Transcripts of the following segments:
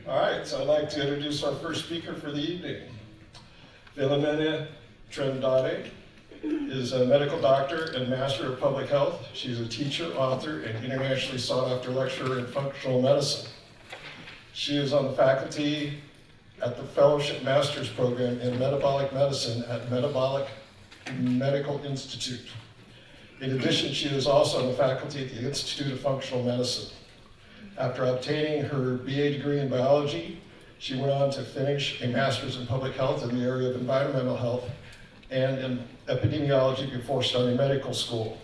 All right, so I'd like to introduce our first speaker for the evening. Filomena Trindade is a medical doctor and master of public health. She's a teacher, author, and internationally sought after lecturer in functional medicine. She is on the faculty at the Fellowship Master's Program in Metabolic Medicine at Metabolic Medical Institute. In addition, she is also on the faculty at the Institute of Functional Medicine. After obtaining her BA degree in biology, she went on to finish a master's in public health in the area of environmental health and in epidemiology before starting medical school.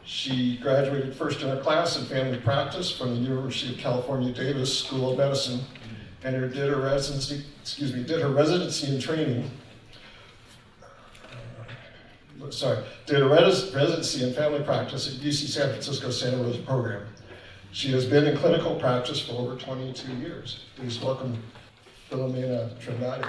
She graduated first in her class in family practice from the University of California, Davis School of Medicine, and did her residency and training. Did a residency in family practice at UC San Francisco Santa Rosa program. She has been in clinical practice for over 22 years. Please welcome Filomena Trindade.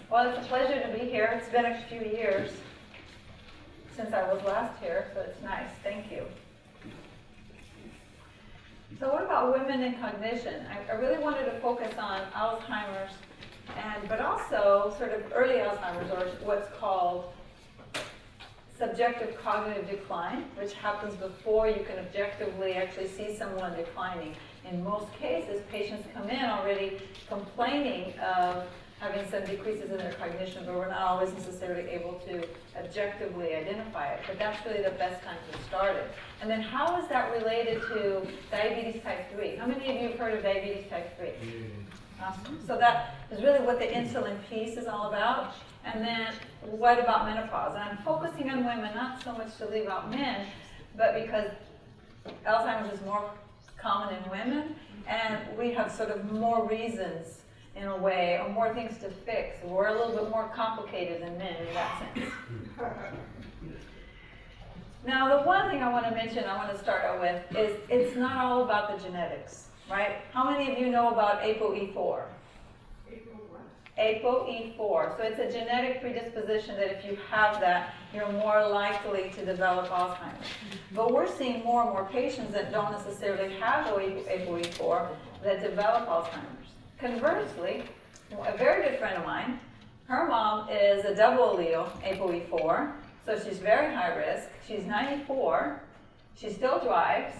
Well, it's a pleasure to be here. It's been a few years since I was last here, so it's nice. Thank you. So what about women and cognition? I really wanted to focus on Alzheimer's, but also sort of early Alzheimer's, or what's called subjective cognitive decline, which happens before you can objectively actually see someone declining. In most cases, patients come in already complaining of having some decreases in their cognition, but we're not always necessarily able to objectively identify it. But that's really the best time to start it. And then how is that related to diabetes type 3? How many of you have heard of diabetes type 3? Awesome. So that is really what the insulin piece is all about. And then what about menopause? And I'm focusing on women, not so much to leave out men, but because Alzheimer's is more common in women, and we have sort of more reasons in a way, or more things to fix. We're a little bit more complicated than men in that sense. Now, the one thing I want to mention, I want to start out with, is it's not all about the genetics, right? How many of you know about ApoE4? ApoE4. So it's a genetic predisposition that if you have that, you're more likely to develop Alzheimer's. But we're seeing more and more patients that don't necessarily have ApoE4 that develop Alzheimer's. Conversely, a very good friend of mine, her mom is a double allele ApoE4, so she's very high risk. She's 94, she still drives,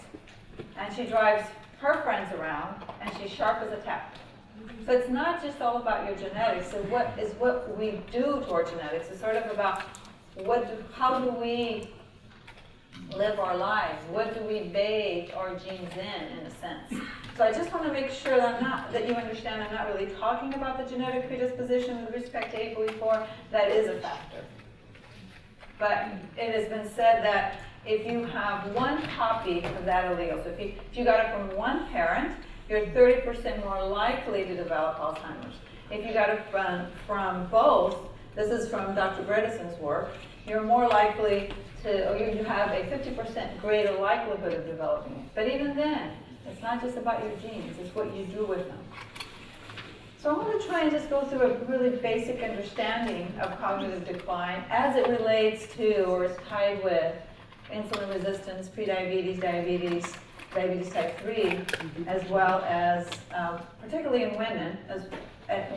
and she drives her friends around, and she's sharp as a tack. So it's not just all about your genetics. So what we do to our genetics is sort of about how do we live our lives? What do we bathe our genes in a sense? So I just want to make sure that you understand I'm not really talking about the genetic predisposition with respect to ApoE4. That is a factor. But it has been said that if you have one copy of that allele, so if you got it from one parent, you're 30% more likely to develop Alzheimer's. If you got it from both, this is from Dr. Bredeson's work, you're more likely to, or you have a 50% greater likelihood of developing it. But even then, it's not just about your genes, it's what you do with them. So I want to try and just go through a really basic understanding of cognitive decline as it relates to, or is tied with, insulin resistance, prediabetes, diabetes type 3, as well as, particularly in women, as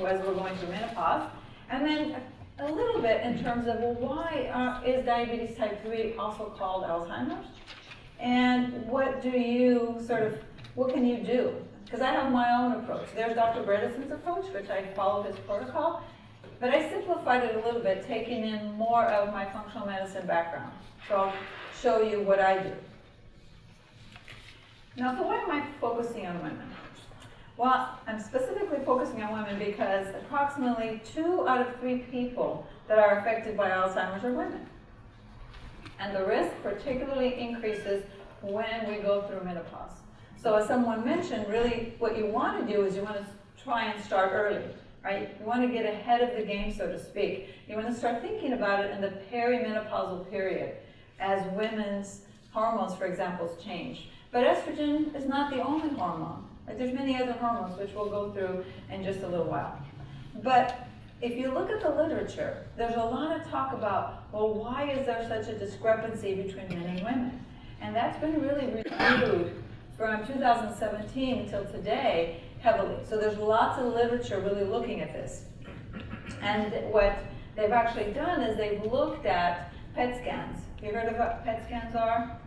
we're going through menopause. And then a little bit in terms of, well, why is diabetes type 3 also called Alzheimer's? And what can you do? Because I have my own approach. There's Dr. Bredeson's approach, which I follow his protocol, but I simplified it a little bit, taking in more of my functional medicine background. So I'll show you what I do. Now, so why am I focusing on women? Well, I'm specifically focusing on women because approximately 2 out of 3 people that are affected by Alzheimer's are women. And the risk particularly increases when we go through menopause. So as someone mentioned, really what you want to do is you want to try and start early, right? You want to get ahead of the game, so to speak. You want to start thinking about it in the perimenopausal period as women's hormones, for example, change. But estrogen is not the only hormone. There's many other hormones, which we'll go through in just a little while. But if you look at the literature, there's a lot of talk about, well, why is there such a discrepancy between men and women? And that's been really reviewed from 2017 until today heavily. So there's lots of literature really looking at this. And what they've actually done is they've looked at PET scans. You heard of what PET scans are?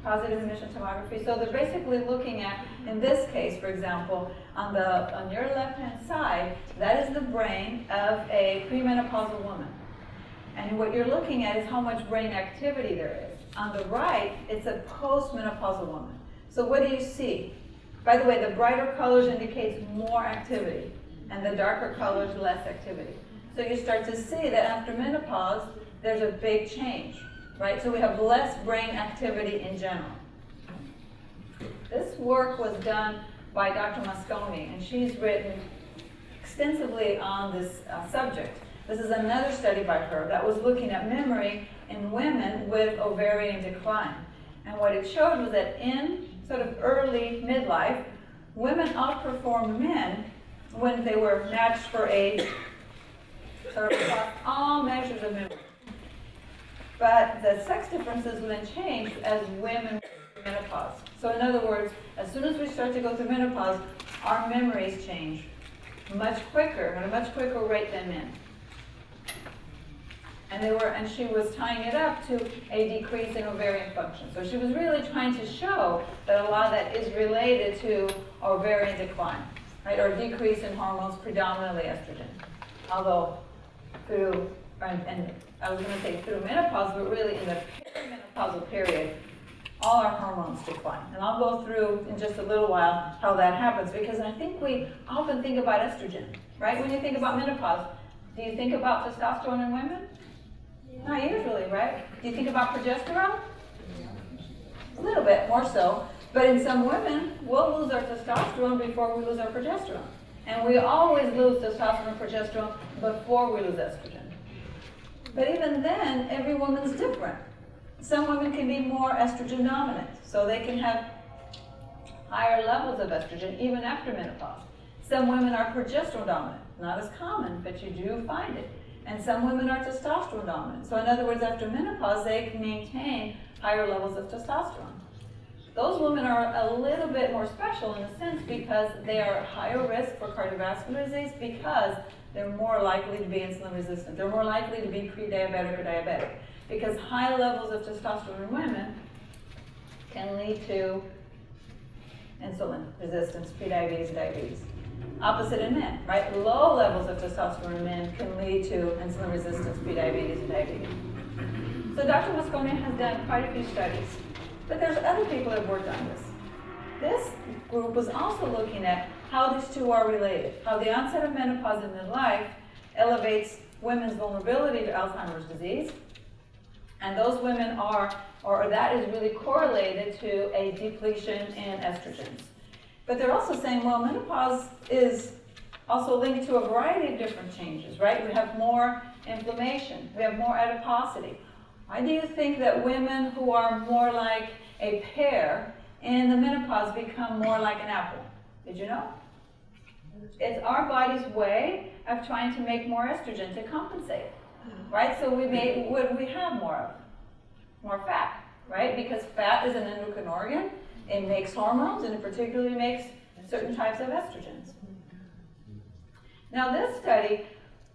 Positive emission tomography. So they're basically looking at, in this case, for example, on your left-hand side, that is the brain of a premenopausal woman. And what you're looking at is how much brain activity there is. On the right, it's a postmenopausal woman. So what do you see? By the way, the brighter colors indicates more activity, and the darker colors less activity. So you start to see that after menopause, there's a big change, right? So we have less brain activity in general. This work was done by Dr. Mosconi, and she's written extensively on this subject. This is another study by her that was looking at memory in women with ovarian decline. And what it showed was that in sort of early midlife, women outperformed men when they were matched for age, sort of across all measures of memory. But the sex differences then changed as women went through menopause. So in other words, as soon as we start to go through menopause, our memories change much quicker, at a much quicker rate than men. And she was tying it up to a decrease in ovarian function. So she was really trying to show that a lot of that is related to ovarian decline, right, or decrease in hormones, predominantly estrogen. Although through, and I was going to say through menopause, but really in the perimenopausal period, all our hormones decline. And I'll go through in just a little while how that happens, because I think we often think about estrogen, right? When you think about menopause, do you think about testosterone in women? Not usually, right? Do you think about progesterone? A little bit, more so. But in some women, we'll lose our testosterone before we lose our progesterone. And we always lose testosterone and progesterone before we lose estrogen. But even then, every woman's different. Some women can be more estrogen dominant, so they can have higher levels of estrogen even after menopause. Some women are progesterone dominant, not as common, but you do find it. And some women are testosterone dominant. So in other words, after menopause, they can maintain higher levels of testosterone. Those women are a little bit more special in a sense because they are at higher risk for cardiovascular disease because they're more likely to be insulin resistant. They're more likely to be pre-diabetic or diabetic because high levels of testosterone in women can lead to insulin resistance, prediabetes, and diabetes. Opposite in men, right? Low levels of testosterone in men can lead to insulin resistance, prediabetes, and diabetes. So Dr. Mosconi has done quite a few studies, but there's other people that have worked on this. This group was also looking at how these two are related, how the onset of menopause in midlife elevates women's vulnerability to Alzheimer's disease, and those women are, or that is really correlated to a depletion in estrogens. But they're also saying, well, menopause is also linked to a variety of different changes, right? We have more inflammation, we have more adiposity. Why do you think that women who are more like a pear in the menopause become more like an apple? Did you know? It's our body's way of trying to make more estrogen to compensate, right? So what do we have more of? More fat, right? Because fat is an endocrine organ. It makes hormones, and it particularly makes certain types of estrogens. Now, this study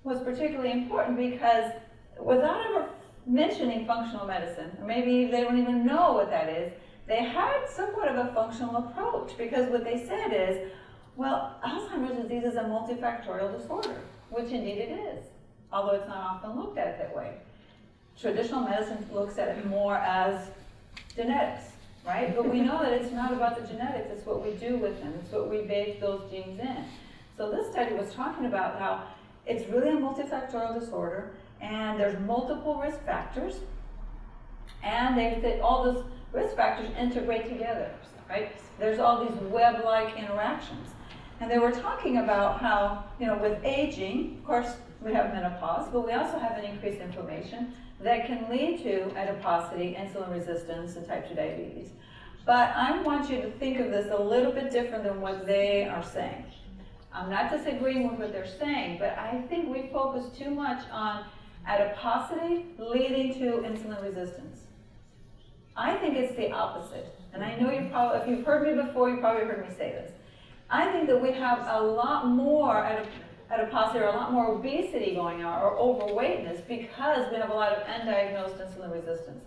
was particularly important because without ever mentioning functional medicine, or maybe they don't even know what that is, they had somewhat of a functional approach because what they said is, well, Alzheimer's disease is a multifactorial disorder, which indeed it is, although it's not often looked at that way. Traditional medicine looks at it more as genetics. Right? But we know that it's not about the genetics, it's what we do with them, it's what we bake those genes in. So this study was talking about how it's really a multifactorial disorder, and there's multiple risk factors, and all those risk factors integrate together, right? There's all these web-like interactions. And they were talking about how, with aging, of course, we have menopause, but we also have an increased inflammation that can lead to adiposity, insulin resistance, and type 2 diabetes. But I want you to think of this a little bit different than what they are saying. I'm not disagreeing with what they're saying, but I think we focus too much on adiposity leading to insulin resistance. I think it's the opposite. And I know you probably, if you've heard me before, you probably heard me say this. I think that we have a lot more adiposity or a lot more obesity going on, or overweightness, because we have a lot of undiagnosed insulin resistance.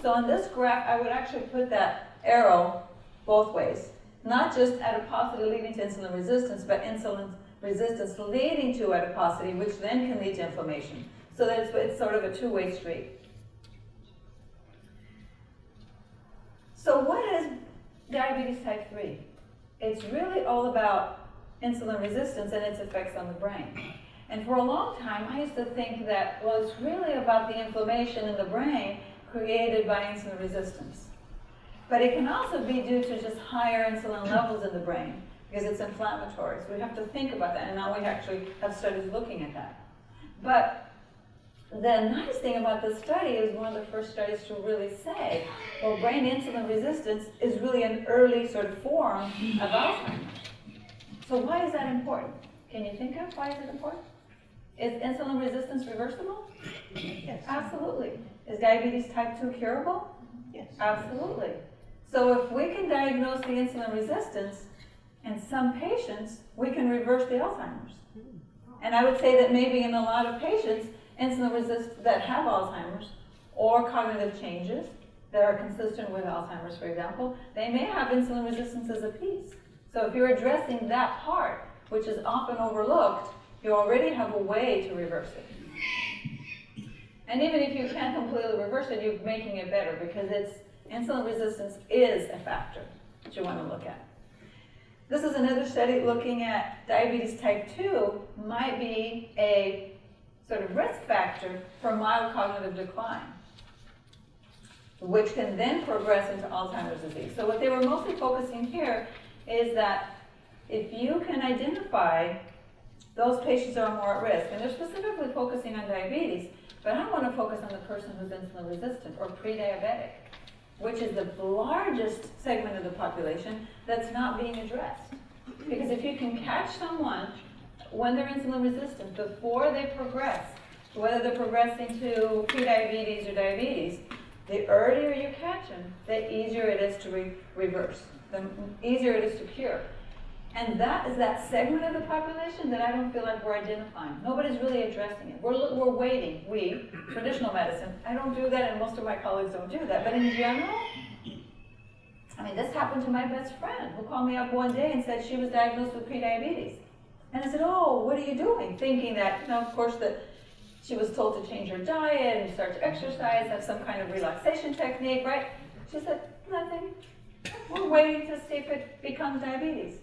So on this graph, I would actually put that arrow both ways. Not just adiposity leading to insulin resistance, but insulin resistance leading to adiposity, which then can lead to inflammation. So that it's sort of a two-way street. So what is diabetes type 3? It's really all about insulin resistance and its effects on the brain. And for a long time, I used to think that, well, it's really about the inflammation in the brain created by insulin resistance. But it can also be due to just higher insulin levels in the brain, because it's inflammatory. So we have to think about that, and now we actually have studies looking at that. But the nice thing about this study is one of the first studies to really say, well, brain insulin resistance is really an early sort of form of Alzheimer's. So why is that important? Can you think of why is it important? Is insulin resistance reversible? Yes. Absolutely. Is diabetes type 2 curable? Yes. Absolutely. So if we can diagnose the insulin resistance in some patients, we can reverse the Alzheimer's. And I would say that maybe in a lot of patients, that have Alzheimer's or cognitive changes that are consistent with Alzheimer's, for example, they may have insulin resistance as a piece. So if you're addressing that part, which is often overlooked, you already have a way to reverse it. And even if you can't completely reverse it, you're making it better, because insulin resistance is a factor that you want to look at. This is another study looking at diabetes type 2 might be a sort of risk factor for mild cognitive decline, which can then progress into Alzheimer's disease. So what they were mostly focusing here is that if you can identify those patients that are more at risk, and they're specifically focusing on diabetes, but I want to focus on the person who's insulin resistant or pre-diabetic, which is the largest segment of the population that's not being addressed. Because if you can catch someone when they're insulin resistant before they progress, whether they're progressing to prediabetes or diabetes, the earlier you catch them, the easier it is to reverse, the easier it is to cure. And that is that segment of the population that I don't feel like we're identifying. Nobody's really addressing it. We're waiting. We, traditional medicine, I don't do that, and most of my colleagues don't do that. But in general, I mean, this happened to my best friend, who called me up one day and said she was diagnosed with prediabetes. And I said, oh, what are you doing? Thinking that, of course, that she was told to change her diet and start to exercise, have some kind of relaxation technique, right? She said, nothing. We're waiting to see if it becomes diabetes.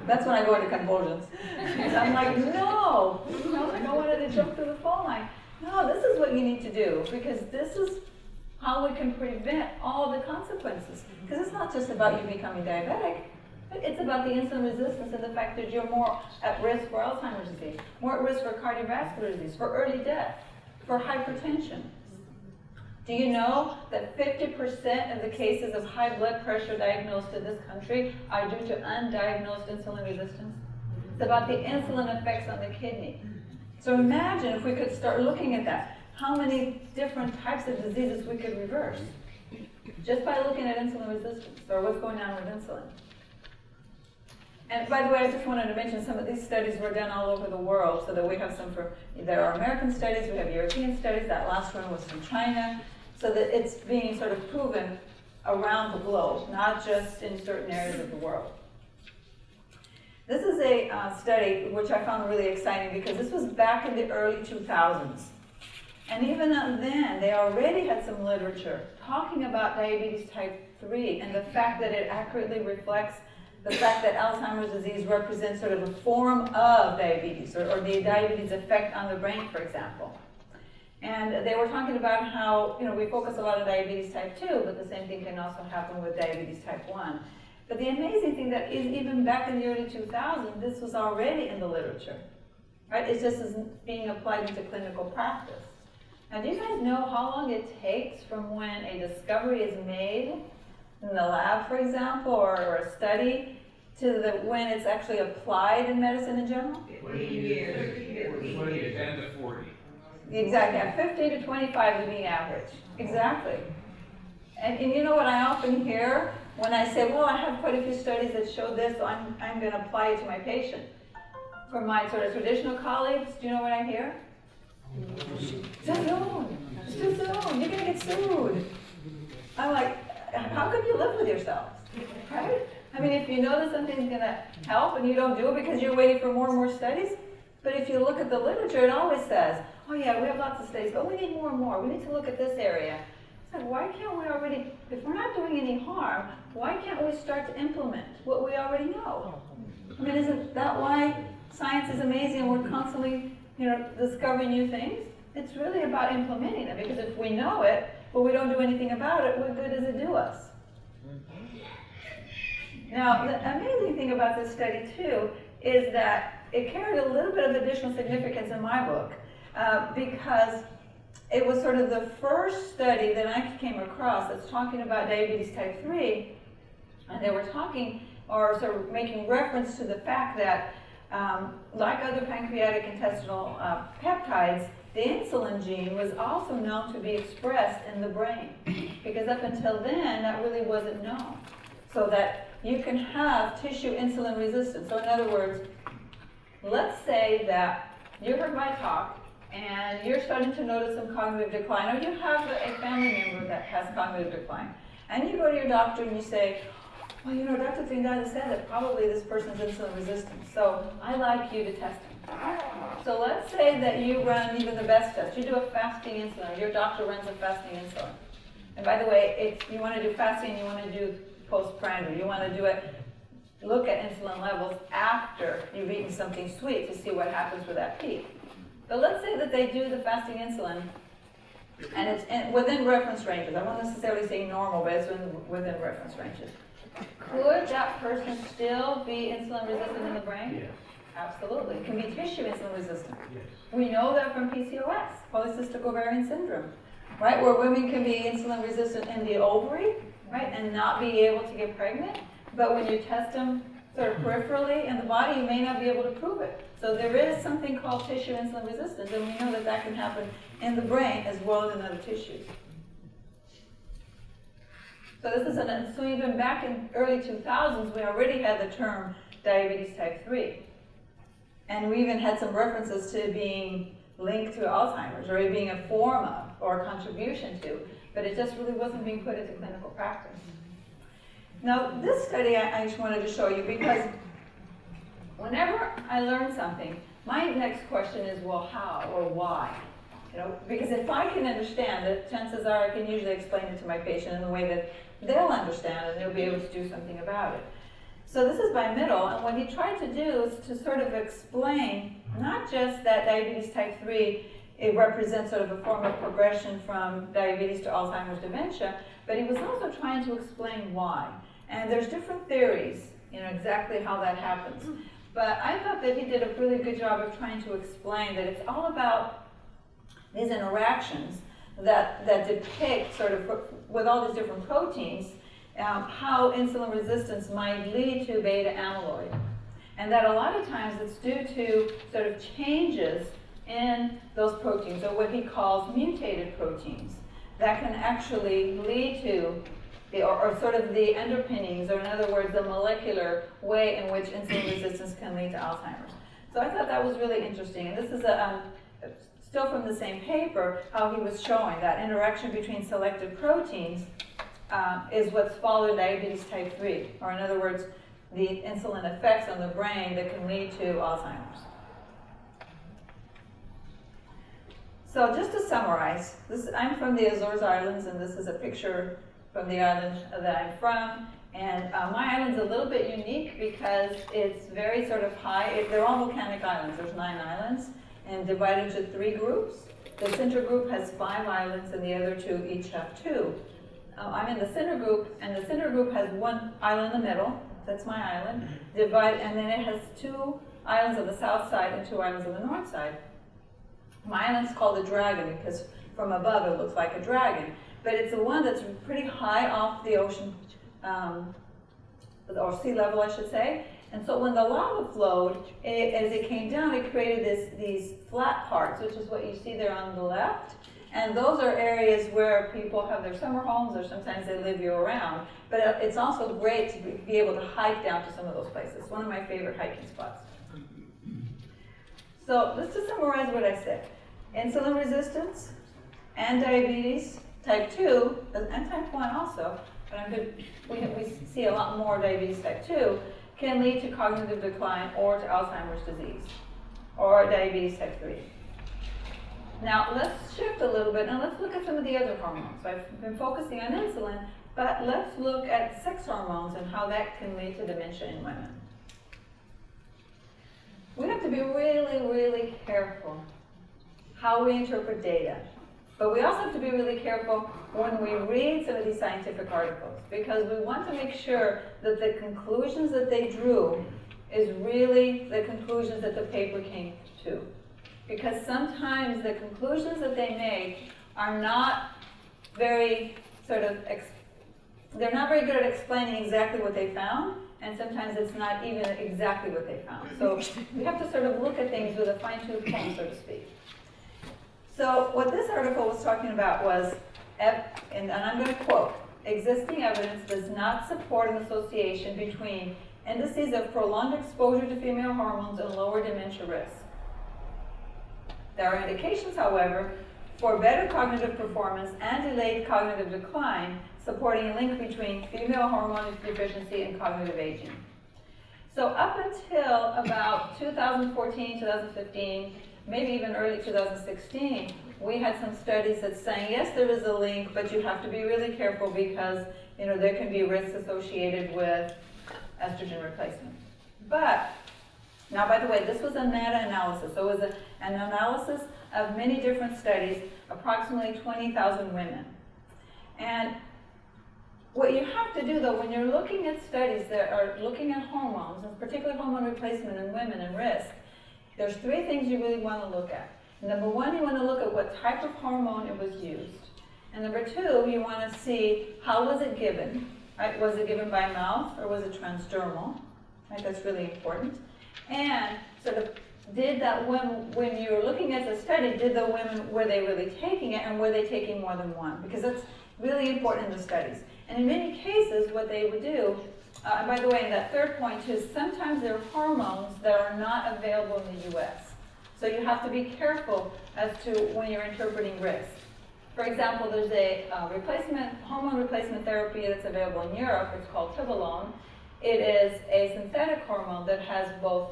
That's when I go into convulsions. I'm like, no. I don't want to jump through the phone line. No, this is what you need to do, because this is how we can prevent all the consequences. Because it's not just about you becoming diabetic. It's about the insulin resistance and the fact that you're more at risk for Alzheimer's disease, more at risk for cardiovascular disease, for early death, for hypertension. Do you know that 50% of the cases of high blood pressure diagnosed in this country are due to undiagnosed insulin resistance? It's about the insulin effects on the kidney. So imagine if we could start looking at that, how many different types of diseases we could reverse just by looking at insulin resistance, or what's going on with insulin. And by the way, I just wanted to mention some of these studies were done all over the world, so that we have some there are American studies, we have European studies, that last one was from China, so that it's being sort of proven around the globe, not just in certain areas of the world. This is a study which I found really exciting, because this was back in the early 2000s. And even then, they already had some literature talking about diabetes type 3 and the fact that it accurately reflects the fact that Alzheimer's disease represents sort of a form of diabetes, or the diabetes effect on the brain, for example. And they were talking about how, we focus a lot on diabetes type 2, but the same thing can also happen with diabetes type 1. But the amazing thing that is, even back in the early 2000s, this was already in the literature, right? It's just being applied into clinical practice. Now, do you guys know how long it takes from when a discovery is made in the lab, for example, or a study, when it's actually applied in medicine in general? 20 years. 20 to 10 to 40. Exactly, at 15 to 25 would be average. Exactly. And you know what I often hear when I say, well, I have quite a few studies that show this, so I'm going to apply it to my patient. From my sort of traditional colleagues, do you know what I hear? Too soon. It's too soon. You're going to get sued. I'm like, how come you live with yourselves? Right? I mean, if you know that something's going to help and you don't do it because you're waiting for more and more studies, but if you look at the literature, it always says, oh yeah, we have lots of studies, but we need more and more. We need to look at this area. It's like, why can't we already, if we're not doing any harm, why can't we start to implement what we already know? I mean, isn't that why science is amazing and we're constantly, discovering new things? It's really about implementing them, because if we know it, but we don't do anything about it, what good does it do us? Now, the amazing thing about this study, too, is that it carried a little bit of additional significance in my book, because it was sort of the first study that I came across that's talking about diabetes type 3, and they were talking, or sort of making reference to the fact that, like other pancreatic intestinal peptides, the insulin gene was also known to be expressed in the brain, because up until then, that really wasn't known. So that you can have tissue insulin resistance. So in other words, let's say that you heard my talk and you're starting to notice some cognitive decline, or you have a family member that has cognitive decline, and you go to your doctor and you say, well, Dr. Trindade said that probably this person's insulin resistant, so I'd like you to test him. So let's say that you run even the best test. You do a fasting insulin, or your doctor runs a fasting insulin. And by the way, if you want to do fasting, you want to do postprandial. You want to do it, look at insulin levels after you've eaten something sweet to see what happens with that peak. But let's say that they do the fasting insulin, and it's within reference ranges. I won't necessarily say normal, but it's within reference ranges. Could that person still be insulin resistant in the brain? Yes. Absolutely. It can be tissue insulin resistant. Yes. We know that from PCOS, polycystic ovarian syndrome, right? Where women can be insulin resistant in the ovary, right, and not be able to get pregnant. But when you test them sort of peripherally in the body, you may not be able to prove it. So there is something called tissue insulin resistance, and we know that that can happen in the brain as well as in other tissues. So this is so even back in early 2000s, we already had the term diabetes type 3. And we even had some references to being linked to Alzheimer's, or it being a form of, or a contribution to, but it just really wasn't being put into clinical practice. Now, this study I just wanted to show you, because whenever I learn something, my next question is, well, how or why? Because if I can understand it, chances are I can usually explain it to my patient in the way that they'll understand and they'll be able to do something about it. So this is by Middle, and what he tried to do is to sort of explain not just that diabetes type 3, it represents sort of a form of progression from diabetes to Alzheimer's dementia, but he was also trying to explain why. And there's different theories, exactly how that happens. But I thought that he did a really good job of trying to explain that it's all about these interactions that depict sort of, with all these different proteins, how insulin resistance might lead to beta amyloid. And that a lot of times it's due to sort of changes in those proteins, or what he calls mutated proteins, that can actually lead to or sort of the underpinnings, or in other words, the molecular way in which insulin resistance can lead to Alzheimer's. So I thought that was really interesting. And this is still from the same paper, how he was showing that interaction between selected proteins is what's followed diabetes type 3, or in other words, the insulin effects on the brain that can lead to Alzheimer's. So just to summarize, I'm from the Azores Islands, and this is a picture from the island that I'm from. And my island's a little bit unique because it's very sort of high. They're all volcanic islands. There's 9 islands, and divided into 3 groups. The center group has 5 islands, and the other 2 each have 2. I'm in the center group, and the center group has 1 island in the middle. That's my island. And then it has 2 islands on the south side and 2 islands on the north side. My island's called the Dragon because from above it looks like a dragon. But it's the one that's pretty high off the ocean or sea level, I should say. And so when the lava flowed, as it came down, it created these flat parts, which is what you see there on the left. And those are areas where people have their summer homes, or sometimes they live year-round. But it's also great to be able to hike down to some of those places. One of my favorite hiking spots. So let's just summarize what I said. Insulin resistance and diabetes, type 2, and type 1 also, but we see a lot more diabetes type 2, can lead to cognitive decline or to Alzheimer's disease, or diabetes type 3. Now let's shift a little bit and let's look at some of the other hormones. So I've been focusing on insulin, but let's look at sex hormones and how that can lead to dementia in women. We have to be really, really careful how we interpret data. But we also have to be really careful when we read some of these scientific articles, because we want to make sure that the conclusions that they drew is really the conclusions that the paper came to. Because sometimes the conclusions that they make are not very they're not very good at explaining exactly what they found, and sometimes it's not even exactly what they found. So we have to sort of look at things with a fine-tooth comb, so to speak. So what this article was talking about was, and I'm going to quote, existing evidence does not support an association between indices of prolonged exposure to female hormones and lower dementia risk. There are indications, however, for better cognitive performance and delayed cognitive decline, supporting a link between female hormone deficiency and cognitive aging. So up until about 2014, 2015, maybe even early 2016, we had some studies that saying, yes, there is a link, but you have to be really careful because there can be risks associated with estrogen replacement. But now, by the way, this was a meta-analysis. So it was an analysis of many different studies, approximately 20,000 women. And what you have to do, though, when you're looking at studies that are looking at hormones, and particularly hormone replacement in women and risk, there's three things you really want to look at. Number one, you want to look at what type of hormone it was used. And number two, you want to see how was it given. Right? Was it given by mouth or was it transdermal? Right? That's really important. And sort of did that when you were looking at the study, did the women, were they really taking it, and were they taking more than one? Because that's really important in the studies. And in many cases, what they would do, and by the way, in that third point too, sometimes there are hormones that are not available in the US. So you have to be careful as to when you're interpreting risk. For example, there's a hormone replacement therapy that's available in Europe. It's called Tibolone. It is a synthetic hormone that has both,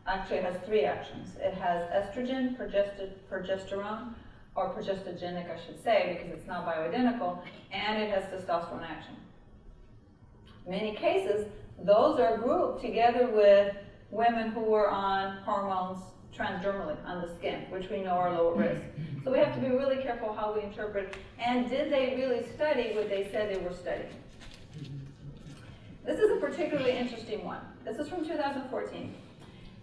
actually it has three actions. It has estrogen, progesterone, or progestogenic, I should say, because it's not bioidentical, and it has testosterone action. In many cases, those are grouped together with women who were on hormones transdermally on the skin, which we know are lower risk. So we have to be really careful how we interpret, and did they really study what they said they were studying? This is a particularly interesting one. This is from 2014.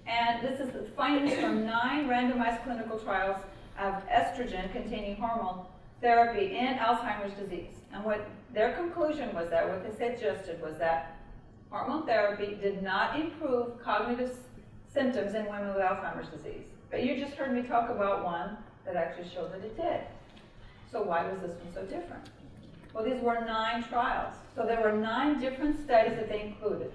And this is the findings from 9 randomized clinical trials of estrogen-containing hormone therapy in Alzheimer's disease. And what their conclusion was that, what they suggested was that hormone therapy did not improve cognitive symptoms in women with Alzheimer's disease. But you just heard me talk about one that actually showed that it did. So why was this one so different? Well, these were 9 trials. So there were 9 different studies that they included.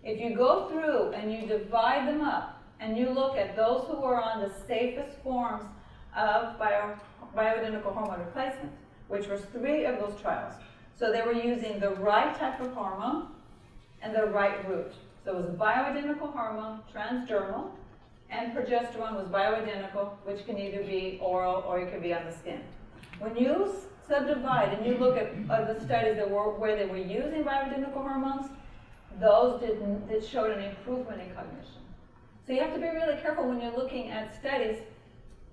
If you go through and you divide them up and you look at those who were on the safest forms of bioidentical hormone replacement, which was 3 of those trials. So they were using the right type of hormone and the right route. So it was bioidentical hormone, transdermal, and progesterone was bioidentical, which can either be oral or it can be on the skin. When you subdivide and you look at the studies that were where they were using bioidentical hormones, those that showed an improvement in cognition. So you have to be really careful when you're looking at studies.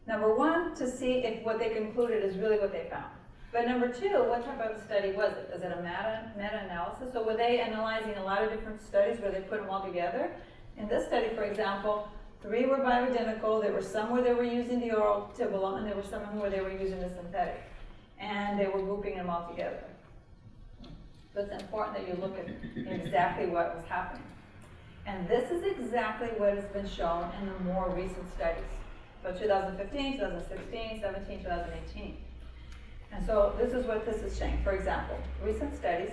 Number one, to see if what they concluded is really what they found. But number two, what type of study was it? Is it a meta-analysis? So were they analyzing a lot of different studies where they put them all together? In this study, for example, 3 were bioidentical. There were some where they were using the oral Tibolone, and there were some where they were using the synthetic. And they were grouping them all together. So it's important that you look at exactly what was happening. And this is exactly what has been shown in the more recent studies. So 2015, 2016, 17, 2018. And so this is what this is saying. For example, recent studies,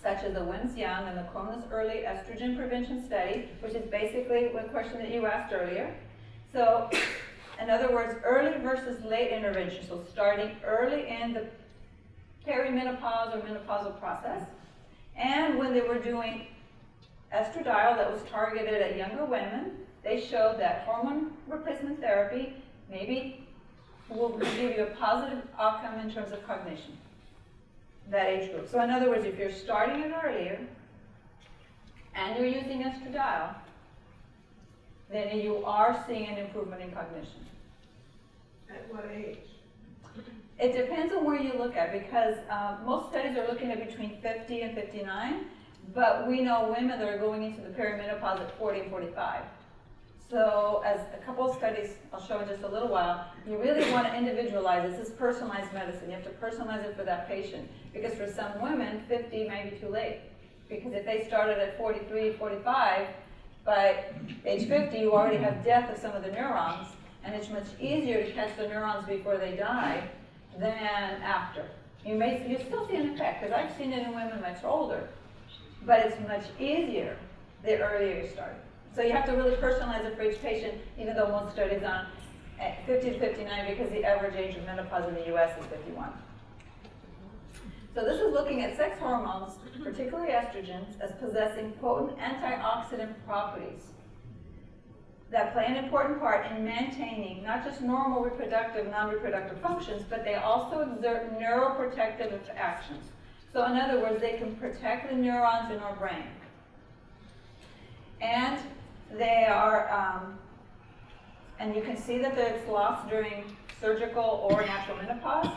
such as the Wins-Young and the Cronus Early Estrogen Prevention Study, which is basically the question that you asked earlier. So, in other words, early versus late intervention. So starting early in the perimenopausal or menopausal process. And when they were doing estradiol that was targeted at younger women, they showed that hormone replacement therapy maybe will give you a positive outcome in terms of cognition, that age group. So in other words, if you're starting it earlier and you're using estradiol, then you are seeing an improvement in cognition. At what age? It depends on where you look at, because most studies are looking at between 50 and 59, but we know women that are going into the perimenopause at 40 and 45. So as a couple of studies I'll show in just a little while, you really want to individualize. This is personalized medicine. You have to personalize it for that patient, because for some women, 50 may be too late. Because if they started at 43, 45, by age 50, you already have death of some of the neurons, and it's much easier to catch the neurons before they die than after. You still see an effect, because I've seen it in women much older, but it's much easier the earlier you start. So you have to really personalize it for each patient, even though most studies on 50 to 59, because the average age of menopause in the US is 51. So this is looking at sex hormones, particularly estrogens, as possessing potent antioxidant properties that play an important part in maintaining not just normal reproductive, non-reproductive functions, but they also exert neuroprotective actions. So in other words, they can protect the neurons in our brain. And they are, and you can see that it's lost during surgical or natural menopause,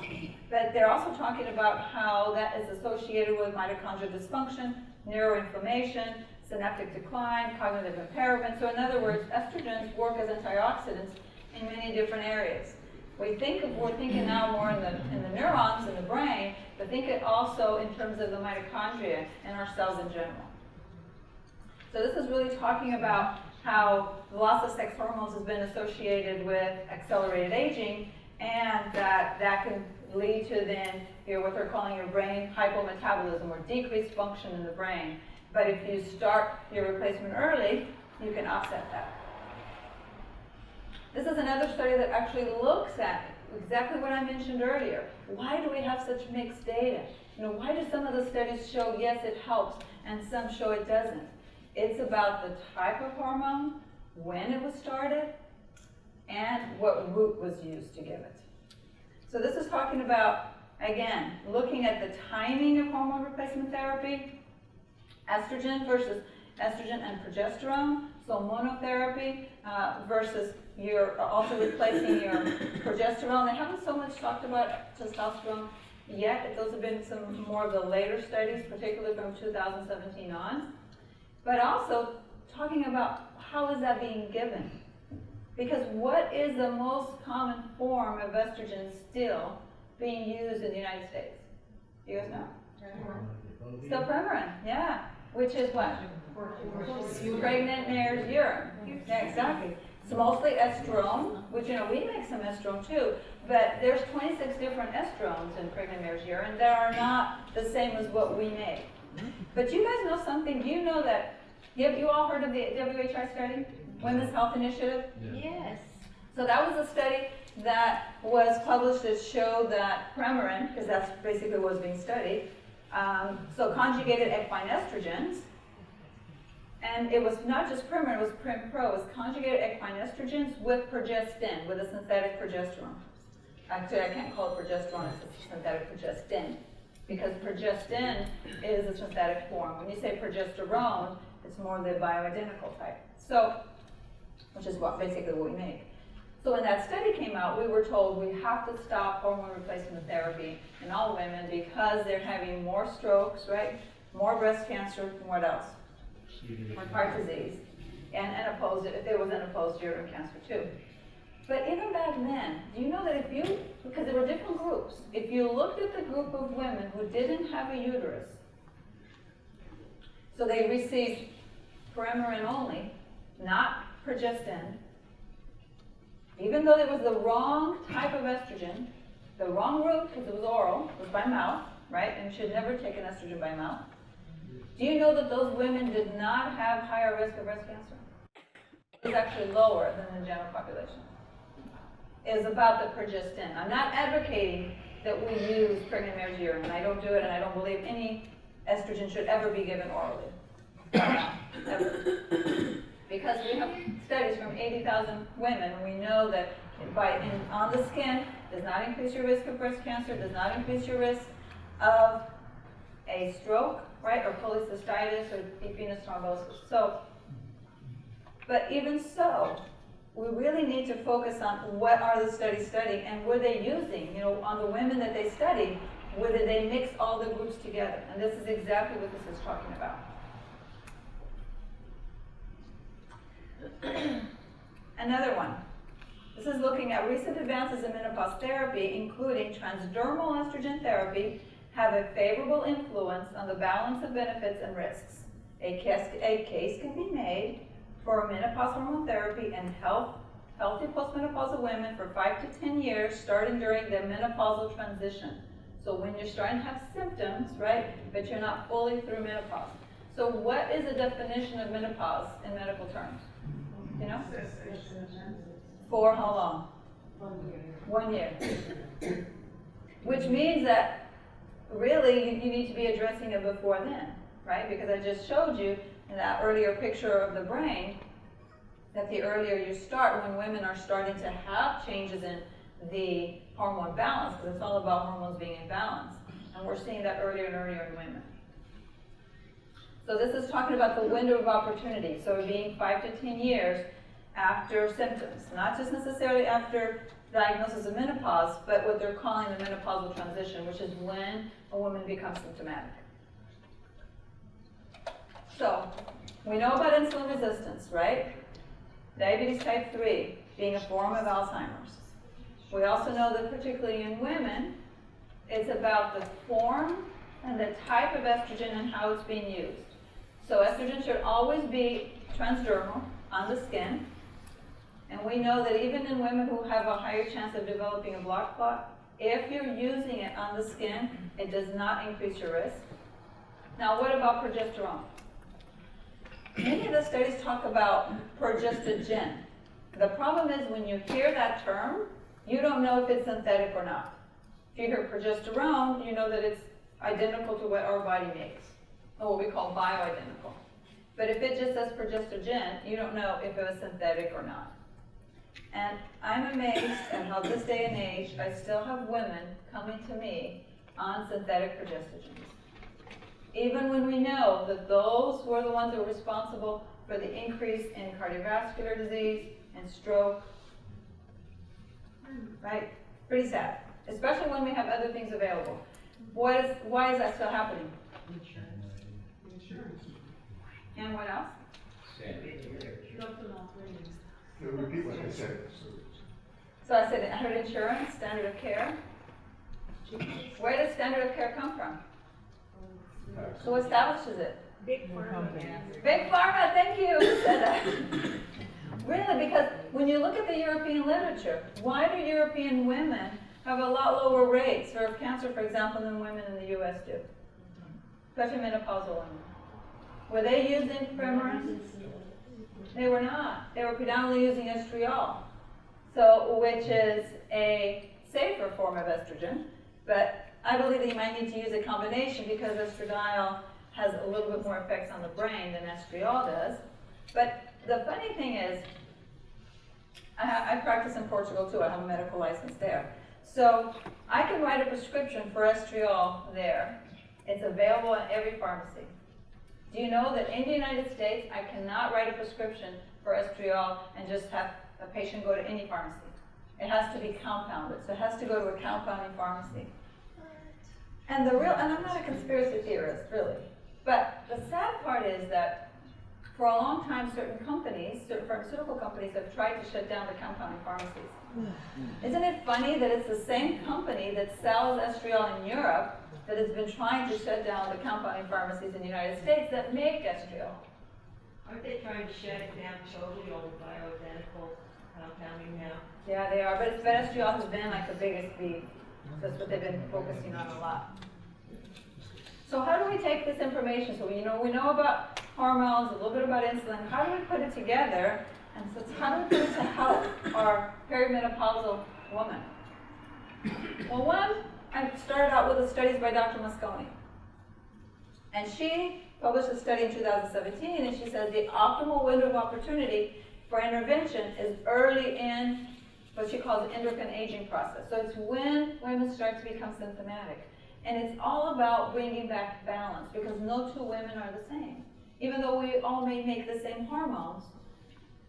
but they're also talking about how that is associated with mitochondrial dysfunction, neuroinflammation, synaptic decline, cognitive impairment. So in other words, estrogens work as antioxidants in many different areas. We're thinking now more in the neurons in the brain, but think it also in terms of the mitochondria and our cells in general. So this is really talking about how the loss of sex hormones has been associated with accelerated aging, and that can lead to then what they're calling your brain hypometabolism, or decreased function in the brain. But if you start your replacement early, you can offset that. This is another study that actually looks at exactly what I mentioned earlier. Why do we have such mixed data? Why do some of the studies show, yes, it helps, and some show it doesn't? It's about the type of hormone, when it was started, and what route was used to give it. So this is talking about, again, looking at the timing of hormone replacement therapy, estrogen versus estrogen and progesterone, so monotherapy versus you're also replacing your progesterone. They haven't so much talked about testosterone yet. Those have been some more of the later studies, particularly from 2017 on. But also talking about how is that being given? Because what is the most common form of estrogen still being used in the United States? Do you guys know? Still Premarin, yeah. Which is what? Pregnant mare's urine. Yeah, exactly. It's mostly estrone, which we make some estrone too, but there's 26 different estrones in pregnant mare's urine that are not the same as what we make. But you guys know something? Do you know that, you all heard of the WHI study? Women's Health Initiative? Yes. So that was a study that was published that showed that Premarin, because that's basically what was being studied, so conjugated equine estrogens, and it was not just Premarin, it was Prem-Pro, it was conjugated equine estrogens with progestin, with a synthetic progesterone. Actually, I can't call it progesterone, it's a synthetic progestin, because progestin is a synthetic form. When you say progesterone, it's more the bioidentical type. So, which is basically what we make. So when that study came out, we were told we have to stop hormone replacement therapy in all women because they're having more strokes, right? More breast cancer, and what else? Heart disease, and if there was unopposed uterine cancer too. But even back then, do you know that if you, because there were different groups, if you looked at the group of women who didn't have a uterus, so they received Premarin only, not progestin, even though it was the wrong type of estrogen, the wrong route, because it was oral, it was by mouth, right? And you should never take an estrogen by mouth. Do you know that those women did not have higher risk of breast cancer? It was actually lower than the general population. It was about the progestin. I'm not advocating that we use pregnant mare's urine. I don't do it, and I don't believe any estrogen should ever be given orally. Ever. Because we have studies from 80,000 women, and we know that on the skin does not increase your risk of breast cancer, does not increase your risk of a stroke, right, or cholecystitis or deep venous thrombosis. So, but even so, we really need to focus on what are the studies studying, and were they using, on the women that they studied, whether they mix all the groups together. And this is exactly what this is talking about. Another one. This is looking at recent advances in menopause therapy, including transdermal estrogen therapy, have a favorable influence on the balance of benefits and risks. A case can be made for menopause hormone therapy in healthy postmenopausal women for 5 to 10 years, starting during the menopausal transition. So when you're starting to have symptoms, right, but you're not fully through menopause. So what is the definition of menopause in medical terms? You know? For how long? 1 year. 1 year. Which means that really you need to be addressing it before then, right? Because I just showed you in that earlier picture of the brain that the earlier you start, when women are starting to have changes in the hormone balance, because it's all about hormones being in balance, and we're seeing that earlier and earlier in women. So this is talking about the window of opportunity, so being 5 to 10 years after symptoms, not just necessarily after diagnosis of menopause, but what they're calling the menopausal transition, which is when a woman becomes symptomatic. So, we know about insulin resistance, right? Diabetes type 3 being a form of Alzheimer's. We also know that particularly in women, it's about the form and the type of estrogen and how it's being used. So estrogen should always be transdermal on the skin. And we know that even in women who have a higher chance of developing a blood clot, if you're using it on the skin, it does not increase your risk. Now, what about progesterone? Many of the studies talk about progestogen. The problem is when you hear that term, you don't know if it's synthetic or not. If you hear progesterone, you know that it's identical to what our body makes, or what we call bioidentical. But if it just says progestogen, you don't know if it was synthetic or not. And I'm amazed at how this day and age, I still have women coming to me on synthetic progestogens. Even when we know that those were the ones that were responsible for the increase in cardiovascular disease and stroke, right? Pretty sad, especially when we have other things available. Why is that still happening? Insurance. And what else? Repeat what I said. So I said, I heard insurance, standard of care. Where does standard of care come from? Who establishes it? Big pharma. Big pharma, thank you. Who said that? Really, because when you look at the European literature, why do European women have a lot lower rates of cancer, for example, than women in the US do? Especially menopausal women. Were they using Premarin? They were not. They were predominantly using estriol, so which is a safer form of estrogen, but I believe that you might need to use a combination because estradiol has a little bit more effects on the brain than estriol does. But the funny thing is, I practice in Portugal too. I have a medical license there. So I can write a prescription for estriol there. It's available at every pharmacy. Do you know that in the United States, I cannot write a prescription for estriol and just have a patient go to any pharmacy? It has to be compounded, so it has to go to a compounding pharmacy. And I'm not a conspiracy theorist, really, but the sad part is that For a long time, certain pharmaceutical companies have tried to shut down the compounding pharmacies. Isn't it funny that it's the same company that sells estriol in Europe that has been trying to shut down the compounding pharmacies in the United States that make estriol? Aren't they trying to shut it down totally on bioidentical compounding now? Yeah, they are, but estriol has been like the biggest beef. That's what they've been focusing on a lot. So how do we take this information? So we know about hormones, a little bit about insulin. How do we put it together? And so how do we put it to help our perimenopausal woman? Well, I started out with the studies by Dr. Mosconi. And she published a study in 2017, and she says the optimal window of opportunity for intervention is early in what she calls the endocrine aging process. So it's when women start to become symptomatic. And it's all about bringing back balance, because no two women are the same. Even though we all may make the same hormones,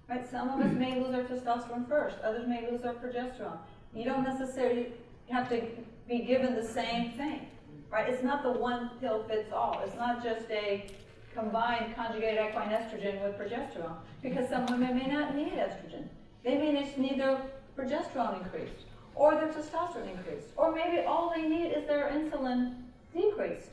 right? Some of us may lose our testosterone first, others may lose our progesterone. You don't necessarily have to be given the same thing, right? It's not the one pill fits all. It's not just a combined conjugated equine estrogen with progesterone, because some women may not need estrogen. They may just need their progesterone increased, or their testosterone increased, or maybe all they need is their insulin decreased,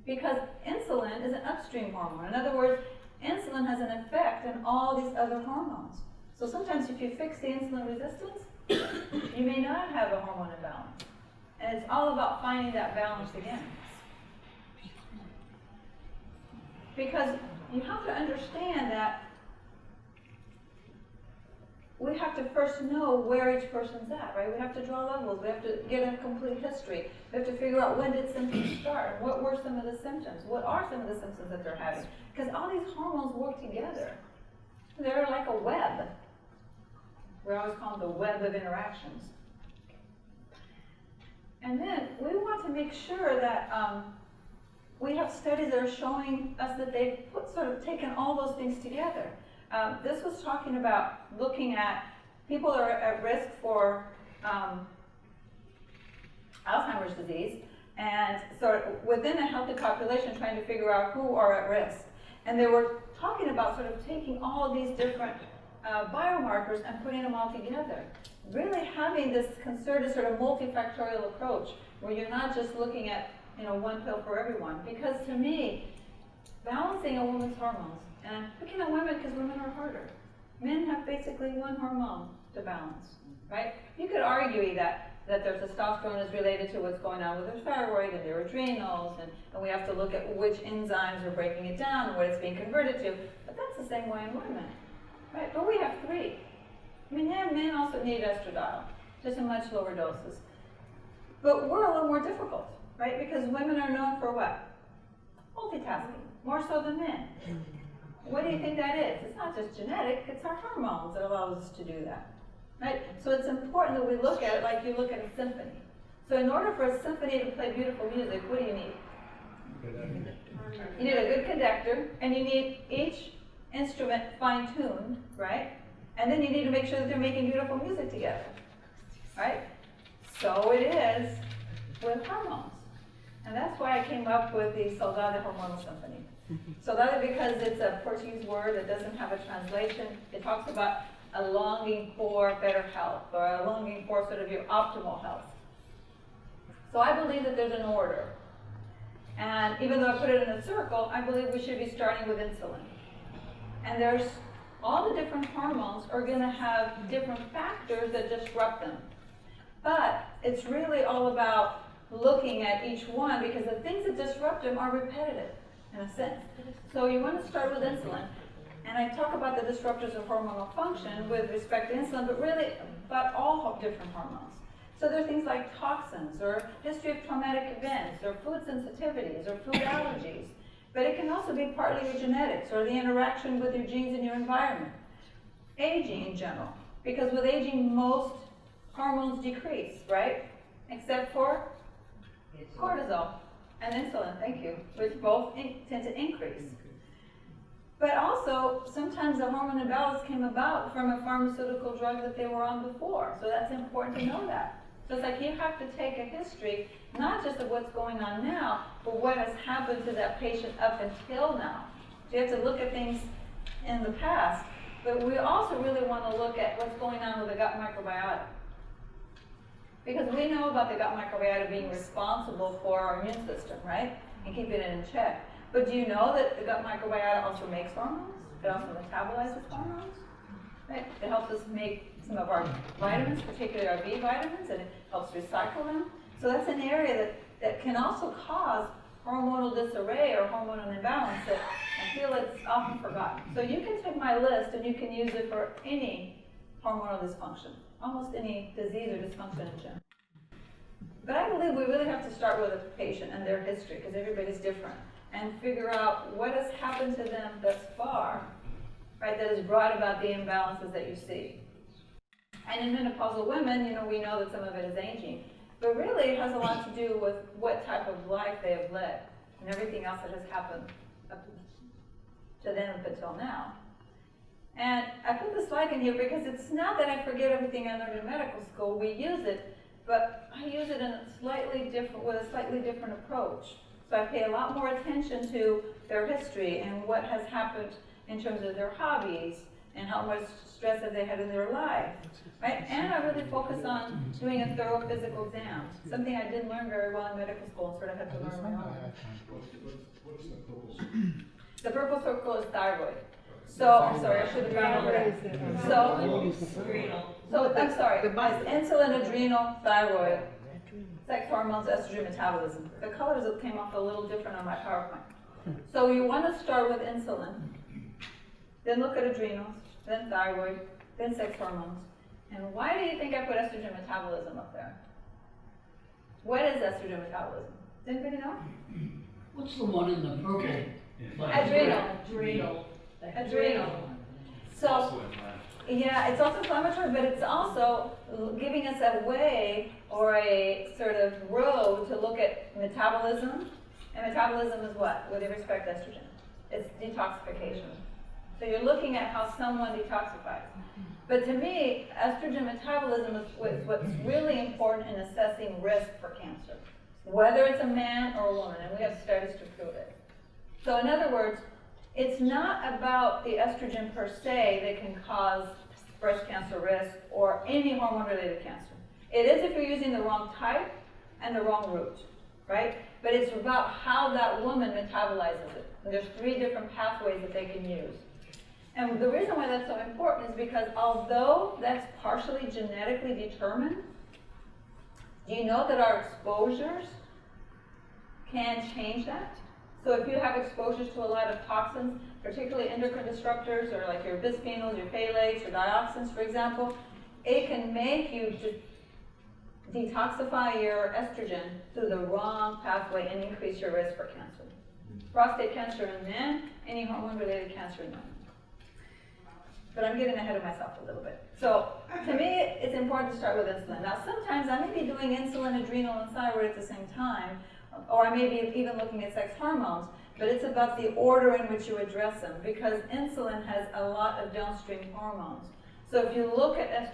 because insulin is an upstream hormone. In other words, insulin has an effect on all these other hormones. So sometimes if you fix the insulin resistance, you may not have a hormone imbalance. And it's all about finding that balance again. Because you have to understand that we have to first know where each person's at, right? We have to draw levels. We have to get a complete history. We have to figure out when did symptoms start. What were some of the symptoms? What are some of the symptoms that they're having? Because all these hormones work together. They're like a web. We always call them the web of interactions. And then we want to make sure that we have studies that are showing us that they've taken all those things together. This was talking about looking at people that are at risk for Alzheimer's disease, and so within a healthy population trying to figure out who are at risk. And they were talking about taking all of these different biomarkers and putting them all together. Really having this concerted multifactorial approach where you're not just looking at one pill for everyone. Because to me, balancing a woman's hormones, and I'm picking on women because women are harder. Men have basically one hormone to balance, right? You could argue that their testosterone is related to what's going on with their thyroid and their adrenals, and we have to look at which enzymes are breaking it down and what it's being converted to. But that's the same way in women, right? But we have three. Men also need estradiol, just in much lower doses. But we're a little more difficult, right? Because women are known for what? Multitasking, more so than men. What do you think that is? It's not just genetic, it's our hormones that allows us to do that, right? So it's important that we look at it like you look at a symphony. So in order for a symphony to play beautiful music, what do you need? You need a good conductor, and you need each instrument fine-tuned, right? And then you need to make sure that they're making beautiful music together, right? So it is with hormones. And that's why I came up with the Saudade Hormonal Symphony. Saudade because it's a Portuguese word that doesn't have a translation. It talks about a longing for better health, or a longing for your optimal health. So I believe that there's an order. And even though I put it in a circle, I believe we should be starting with insulin. And there's all the different hormones are going to have different factors that disrupt them. But it's really all about looking at each one, because the things that disrupt them are repetitive, in a sense. So you want to start with insulin. And I talk about the disruptors of hormonal function with respect to insulin, but really about all different hormones. So there are things like toxins, or history of traumatic events, or food sensitivities, or food allergies. But it can also be partly your genetics, or the interaction with your genes and your environment. Aging in general, because with aging, most hormones decrease, right? Except for cortisol and insulin, thank you, which both tend to increase. But also, sometimes the hormone imbalance came about from a pharmaceutical drug that they were on before. So that's important to know that. So it's like you have to take a history, not just of what's going on now, but what has happened to that patient up until now. So you have to look at things in the past, but we also really want to look at what's going on with the gut microbiota. Because we know about the gut microbiota being responsible for our immune system, right? And keeping it in check. But do you know that the gut microbiota also makes hormones? It also metabolizes hormones, right? It helps us make some of our vitamins, particularly our B vitamins, and it helps recycle them. So that's an area that can also cause hormonal disarray or hormonal imbalance that I feel it's often forgotten. So you can take my list and you can use it for any hormonal dysfunction, almost any disease or dysfunction in general. But I believe we really have to start with a patient and their history, because everybody's different, and figure out what has happened to them thus far, right, that has brought about the imbalances that you see. And in menopausal women, we know that some of it is aging, but really it has a lot to do with what type of life they have led and everything else that has happened up to them up until now. And I put the slide in here because it's not that I forget everything I learned in medical school. We use it, but I use it in a slightly different approach. So I pay a lot more attention to their history and what has happened in terms of their hobbies and how much stress have they had in their life, right? And I really focus on doing a thorough physical exam, something I didn't learn very well in medical school and sort of had to learn on my own. What's the purpose? The purple circle is thyroid. So, I'm sorry, I should have gone over that. So I'm sorry, insulin, adrenal, thyroid, sex hormones, estrogen metabolism. The colors came off a little different on my PowerPoint. So you want to start with insulin, then look at adrenals, then thyroid, then sex hormones. And why do you think I put estrogen metabolism up there? What is estrogen metabolism? Does anybody know? What's the one in the purple? Adrenal. Adrenal. So, yeah, it's also inflammatory, but it's also giving us a way or a sort of road to look at metabolism. And metabolism is what, with respect to estrogen? It's detoxification. So you're looking at how someone detoxifies. But to me, estrogen metabolism is what's really important in assessing risk for cancer, whether it's a man or a woman, and we have studies to prove it. So in other words, it's not about the estrogen per se that can cause breast cancer risk or any hormone-related cancer. It is if you're using the wrong type and the wrong route, right? But it's about how that woman metabolizes it. And there's 3 different pathways that they can use. And the reason why that's so important is because although that's partially genetically determined, do you know that our exposures can change that? So if you have exposures to a lot of toxins, particularly endocrine disruptors, or like your bisphenols, your phthalates, or dioxins, for example, it can make you detoxify your estrogen through the wrong pathway and increase your risk for cancer. Prostate cancer in men, any hormone-related cancer in women. But I'm getting ahead of myself a little bit. So to me, it's important to start with insulin. Now sometimes I may be doing insulin, adrenal, and thyroid at the same time, or I may be even looking at sex hormones, but it's about the order in which you address them, because insulin has a lot of downstream hormones. So if you look at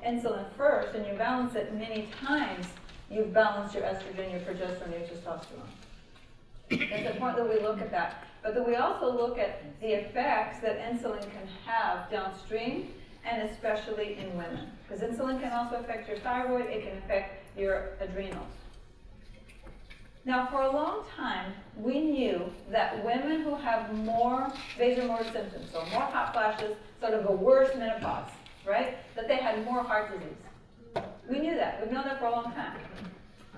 insulin first and you balance it many times, you've balanced your estrogen, your progesterone, your testosterone. It's important that we look at that. But that we also look at the effects that insulin can have downstream, and especially in women. Because insulin can also affect your thyroid, it can affect your adrenals. Now, for a long time, we knew that women who have more vasomotor symptoms, so more hot flashes, sort of a worse menopause, right? That they had more heart disease. We knew that. We've known that for a long time.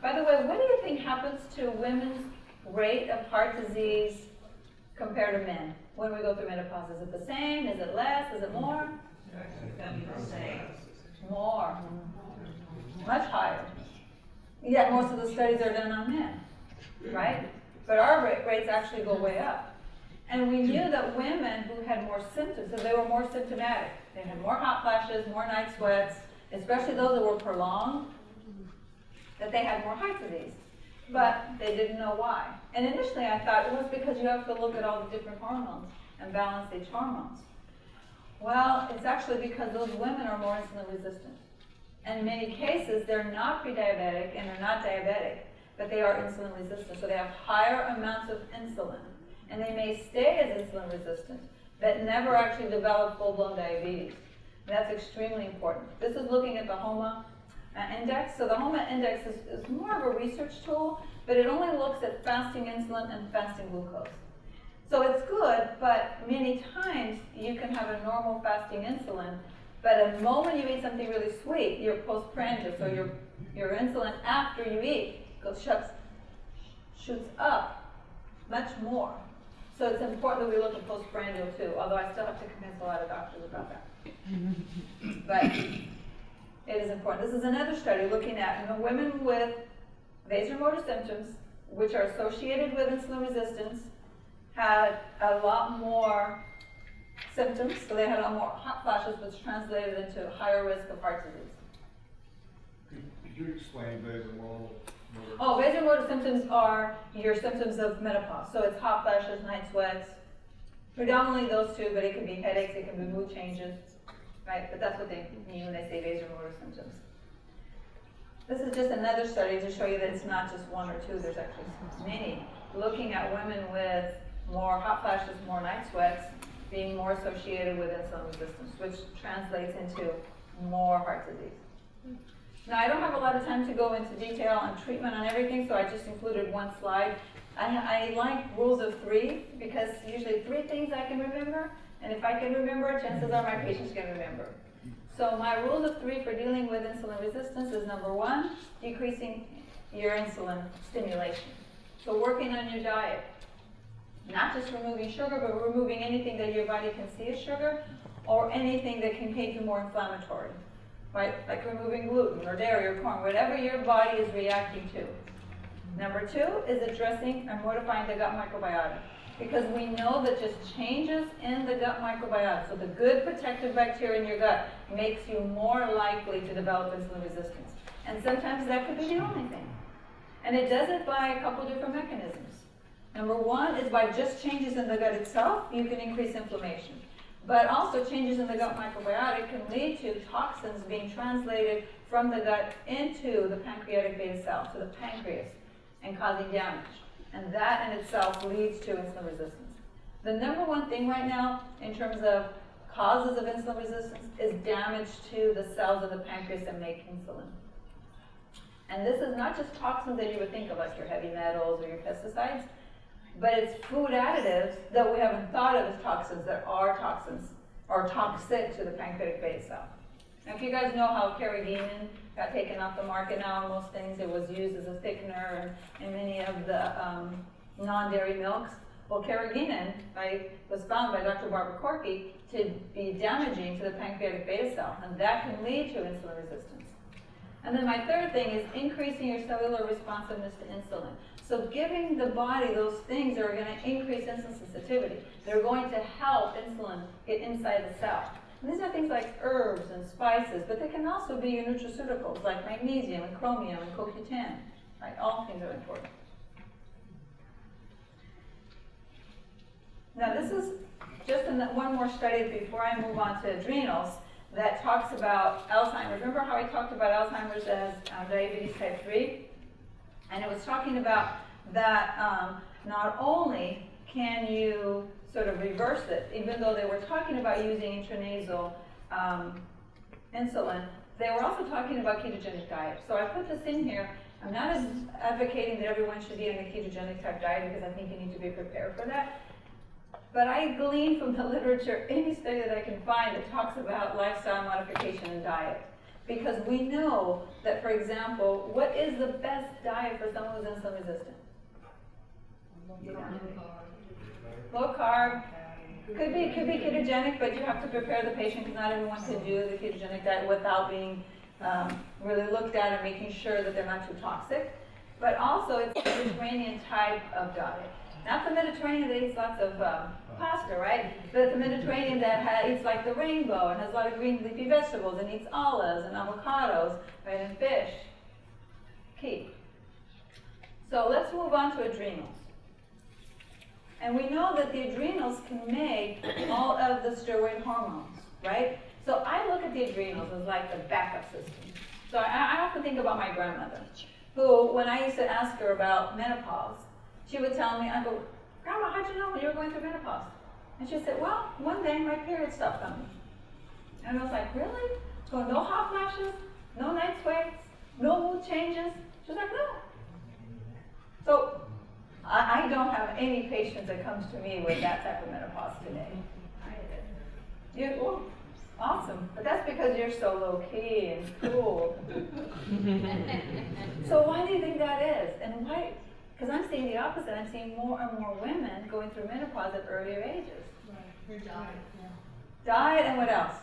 By the way, what do you think happens to women's rate of heart disease compared to men when we go through menopause? Is it the same? Is it less? Is it more? It's gonna be the same. More. Much higher. Yet most of the studies are done on men, right? But our rates actually go way up. And we knew that women who had more symptoms, so they were more symptomatic. They had more hot flashes, more night sweats, especially those that were prolonged, that they had more heart disease. But they didn't know why. And initially I thought it was because you have to look at all the different hormones and balance each hormones. Well, it's actually because those women are more insulin resistant. And in many cases, they're not pre-diabetic and they're not diabetic, but they are insulin resistant. So they have higher amounts of insulin. and they may stay as insulin resistant, but never actually develop full-blown diabetes. That's extremely important. This is looking at the HOMA index. So the HOMA index is more of a research tool, but it only looks at fasting insulin and fasting glucose. So it's good, but many times you can have a normal fasting insulin, but the moment you eat something really sweet, your postprandial, so your insulin after you eat, shoots up much more. So it's important that we look at postprandial too, although I still have to convince a lot of doctors about that. But it is important. This is another study looking at women with vasomotor symptoms, which are associated with insulin resistance, had a lot more symptoms, so they had a lot more hot flashes, which translated into higher risk of heart disease. Could you explain vasomotor? Oh, vasomotor symptoms are your symptoms of menopause. So it's hot flashes, night sweats, predominantly those two, but it can be headaches, it can be mood changes, right? But that's what they mean when they say vasomotor symptoms. This is just another study to show you that it's not just one or two, there's actually many. Looking at women with more hot flashes, more night sweats, being more associated with insulin resistance, which translates into more heart disease. Now, I don't have a lot of time to go into detail on treatment on everything, so I just included one slide. I like rules of three, because usually 3 things I can remember, and if I can remember, chances are my patients can remember. So my rules of 3 for dealing with insulin resistance is number 1, decreasing your insulin stimulation. So working on your diet. Not just removing sugar, but removing anything that your body can see as sugar, or anything that can make you more inflammatory. Right? Like removing gluten or dairy or corn, whatever your body is reacting to. Number 2 is addressing and modifying the gut microbiota. Because we know that just changes in the gut microbiota, so the good protective bacteria in your gut, makes you more likely to develop insulin resistance. And sometimes that could be the only thing. And it does it by a couple different mechanisms. Number 1 is by just changes in the gut itself, you can increase inflammation. But also changes in the gut microbiota can lead to toxins being translated from the gut into the pancreatic beta cell, to the pancreas, and causing damage. And that in itself leads to insulin resistance. The number 1 thing right now, in terms of causes of insulin resistance, is damage to the cells of the pancreas that make insulin. And this is not just toxins that you would think of, like your heavy metals or your pesticides, but it's food additives that we haven't thought of as toxins that are toxins or toxic to the pancreatic beta cell. Now, if you guys know how carrageenan got taken off the market now in most things, it was used as a thickener in many of the non-dairy milks. Well, carrageenan, right, was found by Dr. Barbara Corky to be damaging to the pancreatic beta cell, and that can lead to insulin resistance. And then my third thing is increasing your cellular responsiveness to insulin. So giving the body those things that are going to increase insulin sensitivity. They're going to help insulin get inside the cell. And these are things like herbs and spices, but they can also be your nutraceuticals like magnesium and chromium and CoQ10. Right? All things are important. Now this is just one more study before I move on to adrenals that talks about Alzheimer's. Remember how I talked about Alzheimer's as diabetes type 3? And it was talking about that not only can you sort of reverse it, even though they were talking about using intranasal insulin, they were also talking about ketogenic diet. So I put this in here. I'm not advocating that everyone should be on a ketogenic type diet because I think you need to be prepared for that. But I glean from the literature any study that I can find that talks about lifestyle modification and diet. Because we know that, for example, what is the best diet for someone who's insulin resistant? Low carb. Could be ketogenic, but you have to prepare the patient because not everyone can do the ketogenic diet without being really looked at and making sure that they're not too toxic. But also, it's a Mediterranean type of diet. Not the Mediterranean that eats lots of pasta, right? But the Mediterranean that eats like the rainbow and has a lot of green leafy vegetables and eats olives and avocados, right, and fish. Key. So let's move on to adrenals. And we know that the adrenals can make all of the steroid hormones, right? So I look at the adrenals as like the backup system. So I often think about my grandmother, who, when I used to ask her about menopause, she would tell me, I go, Grandma, how'd you know when you were going through menopause? And she said, well, one day my period stopped coming. And I was like, really? So no hot flashes, no night sweats, no mood changes? She's like, no. So I don't have any patients that comes to me with that type of menopause today. Well, awesome, but that's because you're so low key and cool. So why do you think that is? And why? Because I'm seeing the opposite. I'm seeing more and more women going through menopause at earlier ages. Right. Diet. Diet and what else?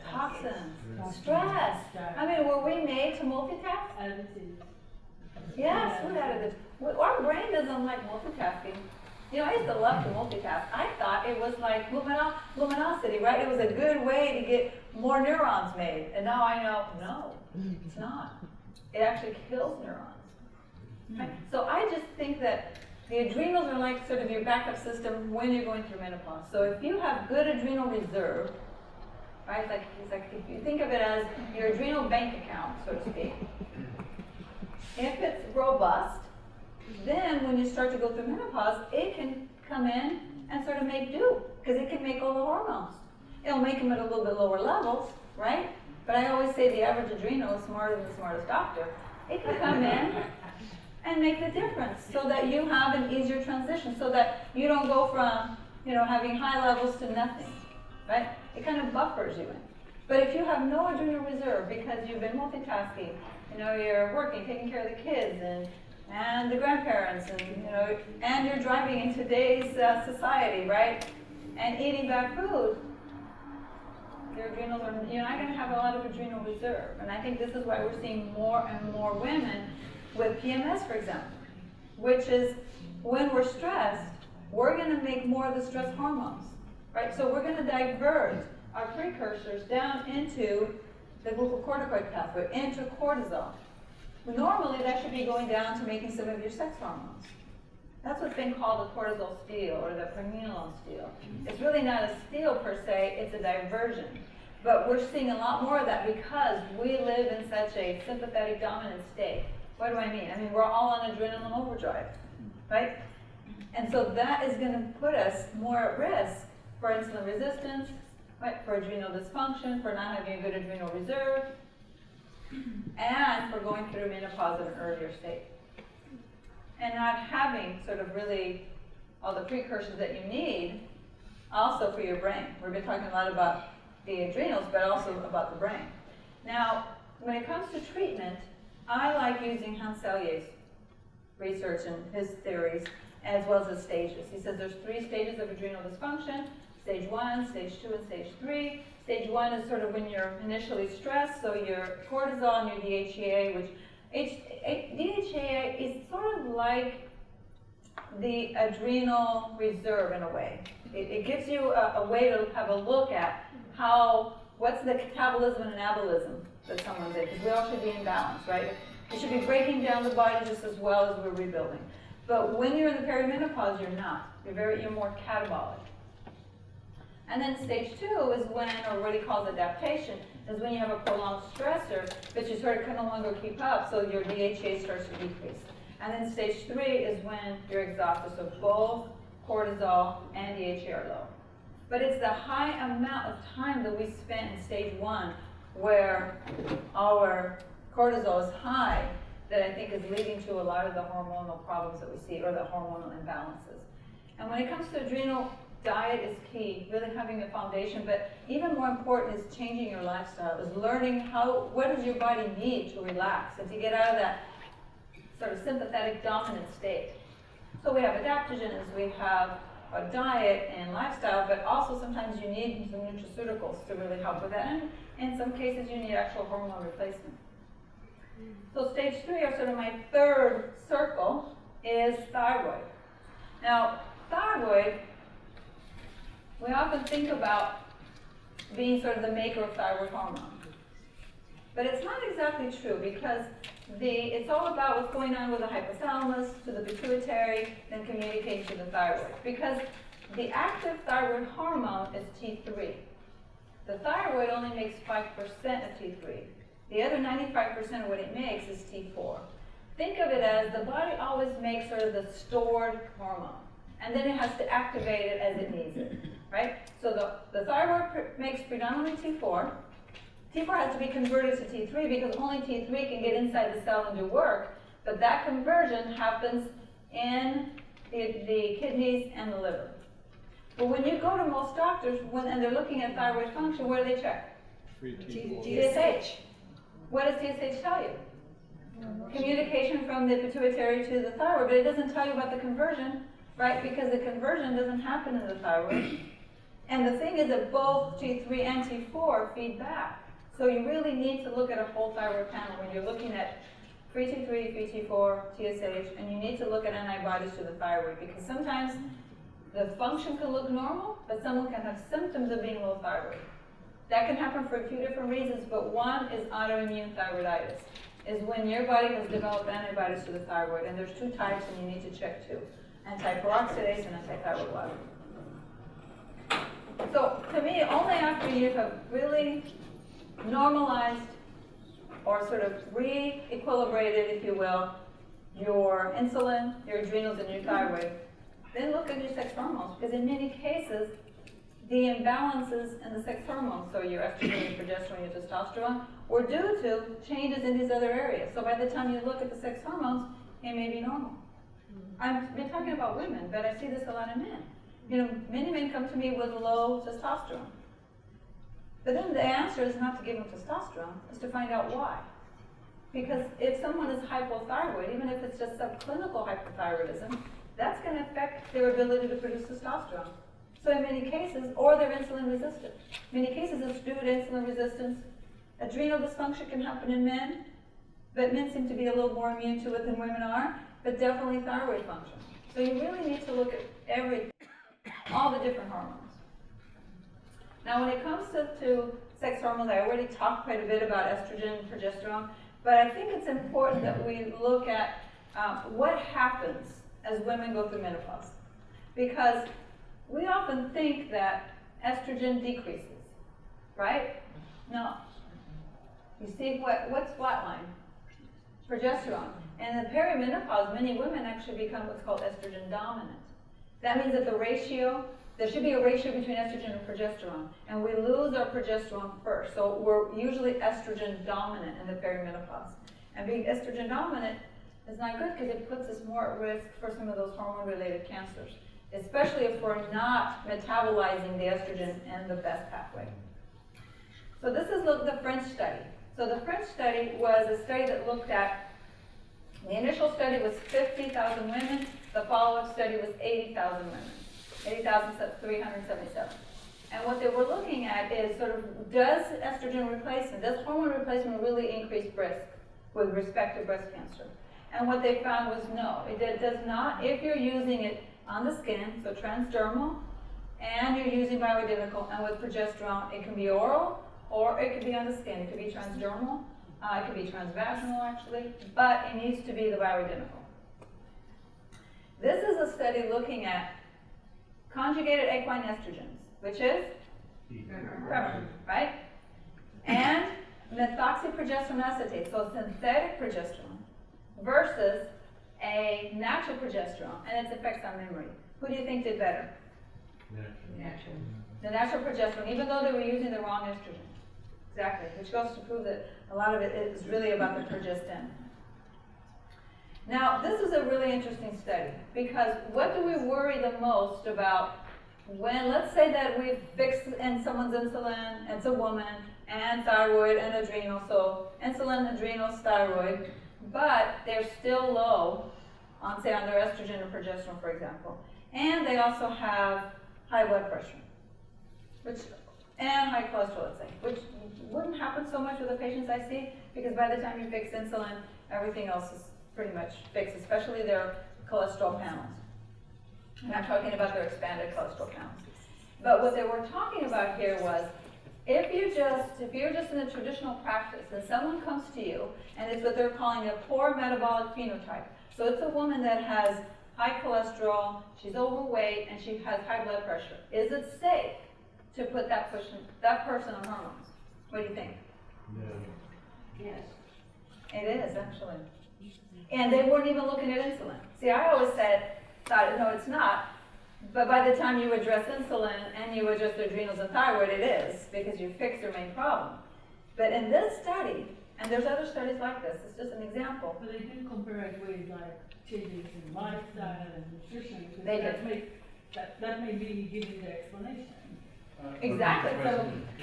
Toxins, stress. I mean, were we made to multitask? Yes, we're out of this. Our brain doesn't like multitasking. You know, I used to love to multitask. I thought it was like luminosity, right? It was a good way to get more neurons made. And now I know, no, it's not. It actually kills neurons. Right? So I just think that the adrenals are like sort of your backup system when you're going through menopause. So if you have good adrenal reserve, right? It's like if you think of it as your adrenal bank account, so to speak. If it's robust, then when you start to go through menopause, it can come in and sort of make do, because it can make all the hormones. It'll make them at a little bit lower levels, right? But I always say the average adrenal is smarter than the smartest doctor. It can come in and make the difference so that you have an easier transition, so that you don't go from, you know, having high levels to nothing, right? It kind of buffers you in. But if you have no adrenal reserve because you've been multitasking, you know, you're working, taking care of the kids and the grandparents, and you know, and you're driving in today's society, right? And eating bad food, your adrenals are, you're not going to have a lot of adrenal reserve. And I think this is why we're seeing more and more women with PMS, for example, which is when we're stressed, we're going to make more of the stress hormones, right? So we're going to divert our precursors down into the glucocorticoid pathway, into cortisol. Normally, that should be going down to making some of your sex hormones. That's what's been called the cortisol steal or the premenopausal steal. It's really not a steal per se, it's a diversion. But we're seeing a lot more of that because we live in such a sympathetic dominant state. What do I mean? I mean, we're all on adrenaline overdrive, right? And so that is going to put us more at risk for insulin resistance, right? For adrenal dysfunction, for not having a good adrenal reserve, and for going through menopause at an earlier state. And not having sort of really all the precursors that you need also for your brain. We've been talking a lot about the adrenals, but also about the brain. Now, when it comes to treatment, I like using Hans Selye's research and his theories, as well as the stages. He says there's 3 stages of adrenal dysfunction: stage 1, stage 2, and stage 3. Stage 1 is sort of when you're initially stressed, so your cortisol and your DHEA, which DHEA is sort of like the adrenal reserve in a way. It gives you a way to have a look at what's the catabolism and anabolism that someone's in, because we all should be in balance, right? It should be breaking down the body just as well as we're rebuilding. But when you're in the perimenopause, you're not. You're more catabolic. And then stage 2 is when, or what he calls adaptation, is when you have a prolonged stressor, but you sort of can no longer keep up, so your DHEA starts to decrease. And then stage 3 is when you're exhausted, so both cortisol and DHEA are low. But it's the high amount of time that we spent in stage 1 where our cortisol is high that I think is leading to a lot of the hormonal problems that we see, or the hormonal imbalances. And when it comes to adrenal, diet is key, really having a foundation, but even more important is changing your lifestyle, is learning what does your body need to relax and to get out of that sort of sympathetic dominant state. So we have adaptogens, we have a diet and lifestyle, but also sometimes you need some nutraceuticals to really help with that, and in some cases you need actual hormone replacement. So stage 3, or sort of my third circle, is thyroid. Now, thyroid, we often think about being sort of the maker of thyroid hormone. But it's not exactly true, because it's all about what's going on with the hypothalamus to the pituitary, then communicating to the thyroid. Because the active thyroid hormone is T3. The thyroid only makes 5% of T3. The other 95% of what it makes is T4. Think of it as the body always makes sort of the stored hormone. and then it has to activate it as it needs it, right? So the thyroid makes predominantly T4. T4 has to be converted to T3 because only T3 can get inside the cell and do work, but that conversion happens in the kidneys and the liver. But when you go to most doctors, and they're looking at thyroid function, what do they check? TSH. What does TSH tell you? Communication from the pituitary to the thyroid, but it doesn't tell you about the conversion, right? Because the conversion doesn't happen in the thyroid. And the thing is that both T3 and T4 feed back. So you really need to look at a whole thyroid panel when you're looking at free T3, free T4, TSH, and you need to look at antibodies to the thyroid because sometimes the function can look normal, but someone can have symptoms of being low thyroid. That can happen for a few different reasons, but one is autoimmune thyroiditis, is when your body has developed antibodies to the thyroid, and there's two types and you need to check two, anti-peroxidase and anti-thyroglobulin. So to me, only after you have really normalized or sort of re-equilibrated, if you will, your insulin, your adrenals, and your thyroid, then look at your sex hormones, because in many cases, the imbalances in the sex hormones, so your estrogen, your progesterone, your testosterone, were due to changes in these other areas. So by the time you look at the sex hormones, it may be normal. I've been talking about women, but I see this a lot in men. You know, many men come to me with low testosterone. But then the answer is not to give them testosterone, it's to find out why. Because if someone is hypothyroid, even if it's just subclinical hypothyroidism, that's going to affect their ability to produce testosterone. So in many cases, or they're insulin resistant. In many cases, it's due to insulin resistance. Adrenal dysfunction can happen in men, but men seem to be a little more immune to it than women are, but definitely thyroid function. So you really need to look at everything, all the different hormones. Now when it comes to sex hormones, I already talked quite a bit about estrogen and progesterone, but I think it's important that we look at what happens as women go through menopause. Because we often think that estrogen decreases, right? No. You see what's flatline? Progesterone. And in perimenopause, many women actually become what's called estrogen dominant. That means that there should be a ratio between estrogen and progesterone, and we lose our progesterone first. So we're usually estrogen dominant in the perimenopause. And being estrogen dominant is not good because it puts us more at risk for some of those hormone-related cancers, especially if we're not metabolizing the estrogen in the best pathway. So this is the French study. So the French study was a study that looked at, the initial study was 50,000 women, the follow-up study was 80,000 women, 80,377. And what they were looking at is sort of, does estrogen replacement, does hormone replacement really increase risk with respect to breast cancer? And what they found was no, it does not if you're using it on the skin, so transdermal, and you're using bioidentical, and with progesterone, it can be oral, or it could be on the skin. It could be transdermal, it could be transvaginal actually, but it needs to be the bioidentical. This is a study looking at conjugated equine estrogens, which is Premarin, right? And methoxyprogesterone acetate, so synthetic progesterone, versus a natural progesterone and its effects on memory. Who do you think did better? Natural. The natural progesterone, even though they were using the wrong estrogen. Exactly, which goes to prove that a lot of it is really about the progestin. Now, this is a really interesting study because what do we worry the most about when, let's say that we've fixed in someone's insulin, it's a woman, and thyroid and adrenal, so insulin, adrenals, thyroid, but they're still low on, say, on their estrogen or progesterone, for example. And they also have high blood pressure, and high cholesterol, let's say, which wouldn't happen so much with the patients I see, because by the time you fix insulin, everything else is pretty much fixed, especially their cholesterol panels. And I'm talking about their expanded cholesterol panels. But what they were talking about here was, if you're just in a traditional practice and someone comes to you and it's what they're calling a poor metabolic phenotype, so it's a woman that has high cholesterol, she's overweight, and she has high blood pressure, is it safe to put that person on hormones? What do you think? No. Yes. It is, actually. And they weren't even looking at insulin. See, I always thought, no, it's not. But by the time you address insulin and you address the adrenals and thyroid, it is, because you fix their main problem. But in this study, and there's other studies like this, it's just an example. But they did compare it with like changes in lifestyle and nutrition. Because They that did. that may be giving the explanation. Exactly.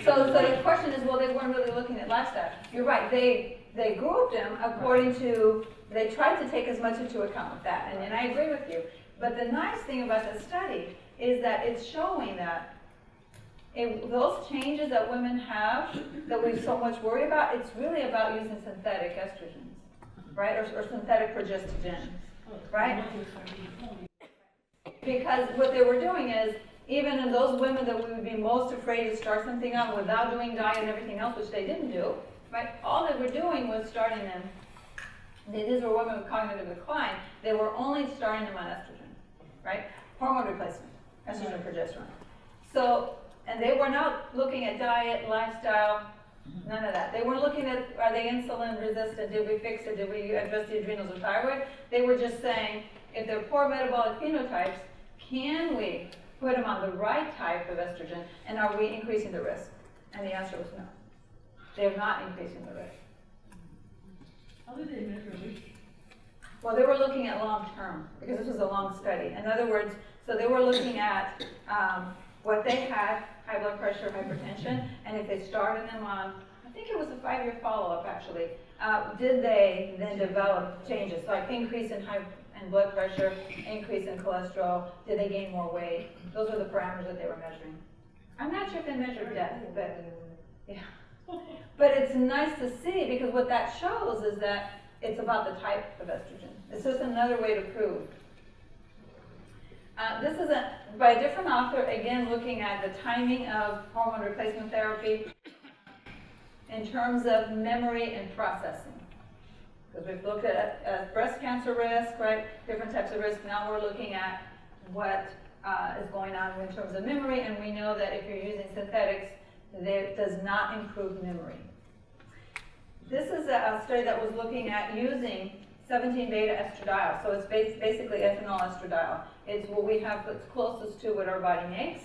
So the question is, well, they weren't really looking at lifestyle. You're right. They grouped them according to, they tried to take as much into account with that, and I agree with you. But the nice thing about the study is that it's showing that those changes that women have that we so much worry about, it's really about using synthetic estrogens, right, or synthetic progestogens, right? Because what they were doing is, even in those women that we would be most afraid to start something on without doing diet and everything else, which they didn't do, right? All they were doing was starting them. These were women with cognitive decline. They were only starting them on estrogen, right? Hormone replacement, estrogen, progesterone. So, and they were not looking at diet, lifestyle, none of that. They weren't looking at, are they insulin resistant? Did we fix it? Did we address the adrenals or thyroid? They were just saying, if they're poor metabolic phenotypes, can we put them on the right type of estrogen, and are we increasing the risk? And the answer was no. They're not increasing the risk. How did they measure this? Well, they were looking at long term, because this was a long study. In other words, so they were looking at what they had, high blood pressure, hypertension, and if they started them on, I think it was a 5-year follow-up actually, did they then develop changes, like increase in blood pressure, increase in cholesterol, did they gain more weight? Those are the parameters that they were measuring. I'm not sure if they measured depth, but yeah. But it's nice to see, because what that shows is that it's about the type of estrogen. It's just another way to prove. This is by a different author, again looking at the timing of hormone replacement therapy in terms of memory and processing. Because we've looked at breast cancer risk, right? Different types of risk. Now we're looking at what is going on in terms of memory, and we know that if you're using synthetics, it does not improve memory. This is a study that was looking at using 17-beta estradiol. So it's basically ethanol estradiol. It's what we have that's closest to what our body makes.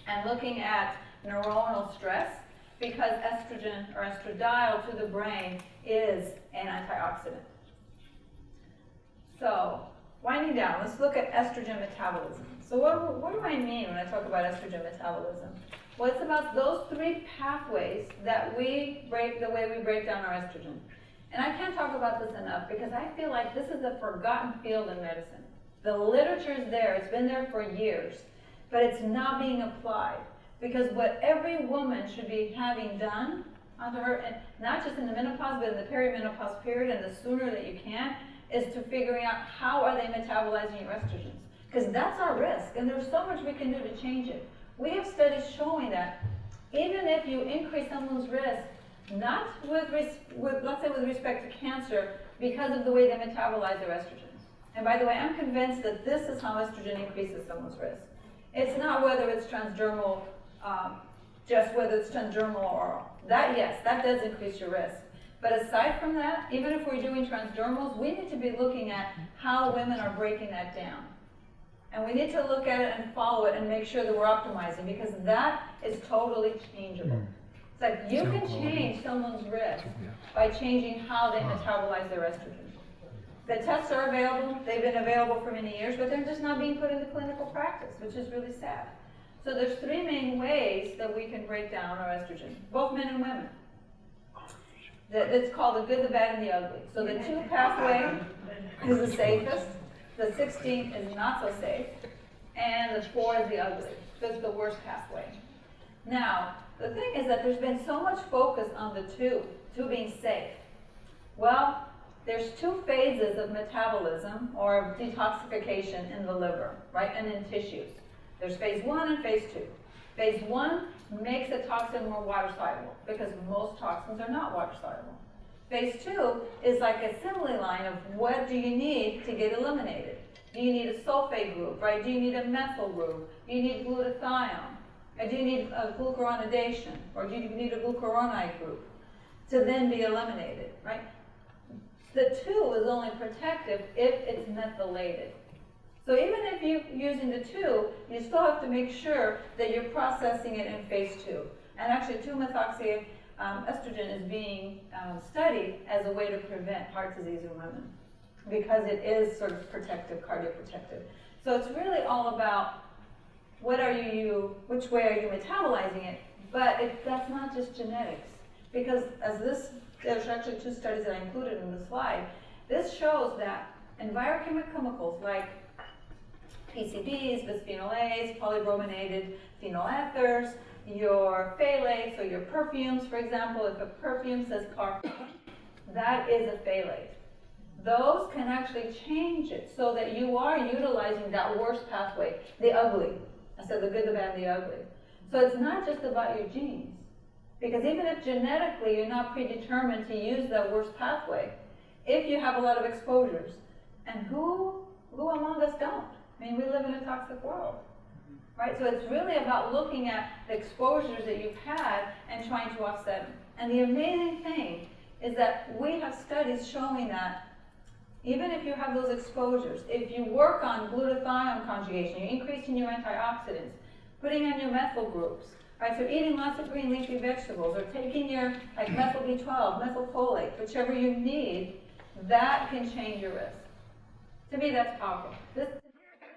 And looking at neuronal stress, because estrogen or estradiol to the brain is an antioxidant. So, winding down, let's look at estrogen metabolism. So what do I mean when I talk about estrogen metabolism? Well, it's about those 3 pathways that we break, the way we break down our estrogen. And I can't talk about this enough, because I feel like this is a forgotten field in medicine. The literature is there, it's been there for years, but it's not being applied. Because what every woman should be having done onto her, and not just in the menopause, but in the perimenopause period, and the sooner that you can, is to figuring out how are they metabolizing your estrogens. Because that's our risk, and there's so much we can do to change it. We have studies showing that even if you increase someone's risk, not with let's say with respect to cancer, because of the way they metabolize their estrogens. And by the way, I'm convinced that this is how estrogen increases someone's risk. It's not whether it's transdermal, just whether it's transdermal or oral. That, yes, that does increase your risk. But aside from that, even if we're doing transdermals, we need to be looking at how women are breaking that down. And we need to look at it and follow it and make sure that we're optimizing, because that is totally changeable. It's like you can change someone's risk by changing how they metabolize their estrogen. The tests are available, they've been available for many years, but they're just not being put into clinical practice, which is really sad. So there's 3 main ways that we can break down our estrogen, both men and women. It's called the good, the bad, and the ugly. So the 2 pathway is the safest, the 16 is not so safe, and the 4 is the ugly. That's the worst pathway. Now, the thing is that there's been so much focus on the 2 being safe. Well, there's 2 phases of metabolism or detoxification in the liver, right, and in tissues. There's phase 1 and phase 2. Phase 1 makes a toxin more water soluble, because most toxins are not water soluble. Phase 2 is like a assembly line of what do you need to get eliminated. Do you need a sulfate group, right? Do you need a methyl group? Do you need glutathione? Or do you need a glucuronidation? Or do you need a glucuronide group to then be eliminated, right? The 2 is only protective if it's methylated. So even if you're using the 2, you still have to make sure that you're processing it in phase 2. And actually 2-methoxy estrogen is being studied as a way to prevent heart disease in women because it is sort of protective, cardioprotective. So it's really all about which way are you metabolizing it, but that's not just genetics. Because there's actually 2 studies that I included in the slide. This shows that envirochemicals like PCBs, bisphenol A's, polybrominated phenyl ethers, your phthalates or your perfumes, for example, if a perfume says carpet, that is a phthalate. Those can actually change it so that you are utilizing that worst pathway, the ugly. I said the good, the bad, the ugly. So it's not just about your genes. Because even if genetically you're not predetermined to use that worst pathway, if you have a lot of exposures, and who among us don't? I mean, we live in a toxic world, right? So it's really about looking at the exposures that you've had and trying to offset them. And the amazing thing is that we have studies showing that even if you have those exposures, if you work on glutathione conjugation, you're increasing your antioxidants, putting on your methyl groups, right? So eating lots of green leafy vegetables or taking your like methyl B12, methylfolate, whichever you need, that can change your risk. To me, that's powerful. This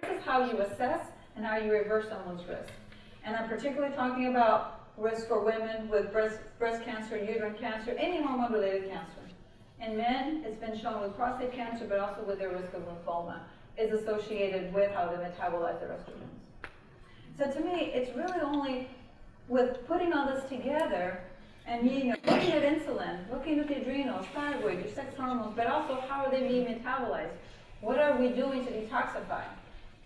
is how you assess and how you reverse someone's risk. And I'm particularly talking about risk for women with breast cancer, uterine cancer, any hormone-related cancer. In men, it's been shown with prostate cancer, but also with their risk of lymphoma, is associated with how they metabolize their estrogens. So to me, it's really only with putting all this together and looking at insulin, looking at the adrenals, thyroid, your sex hormones, but also how are they being metabolized? What are we doing to detoxify?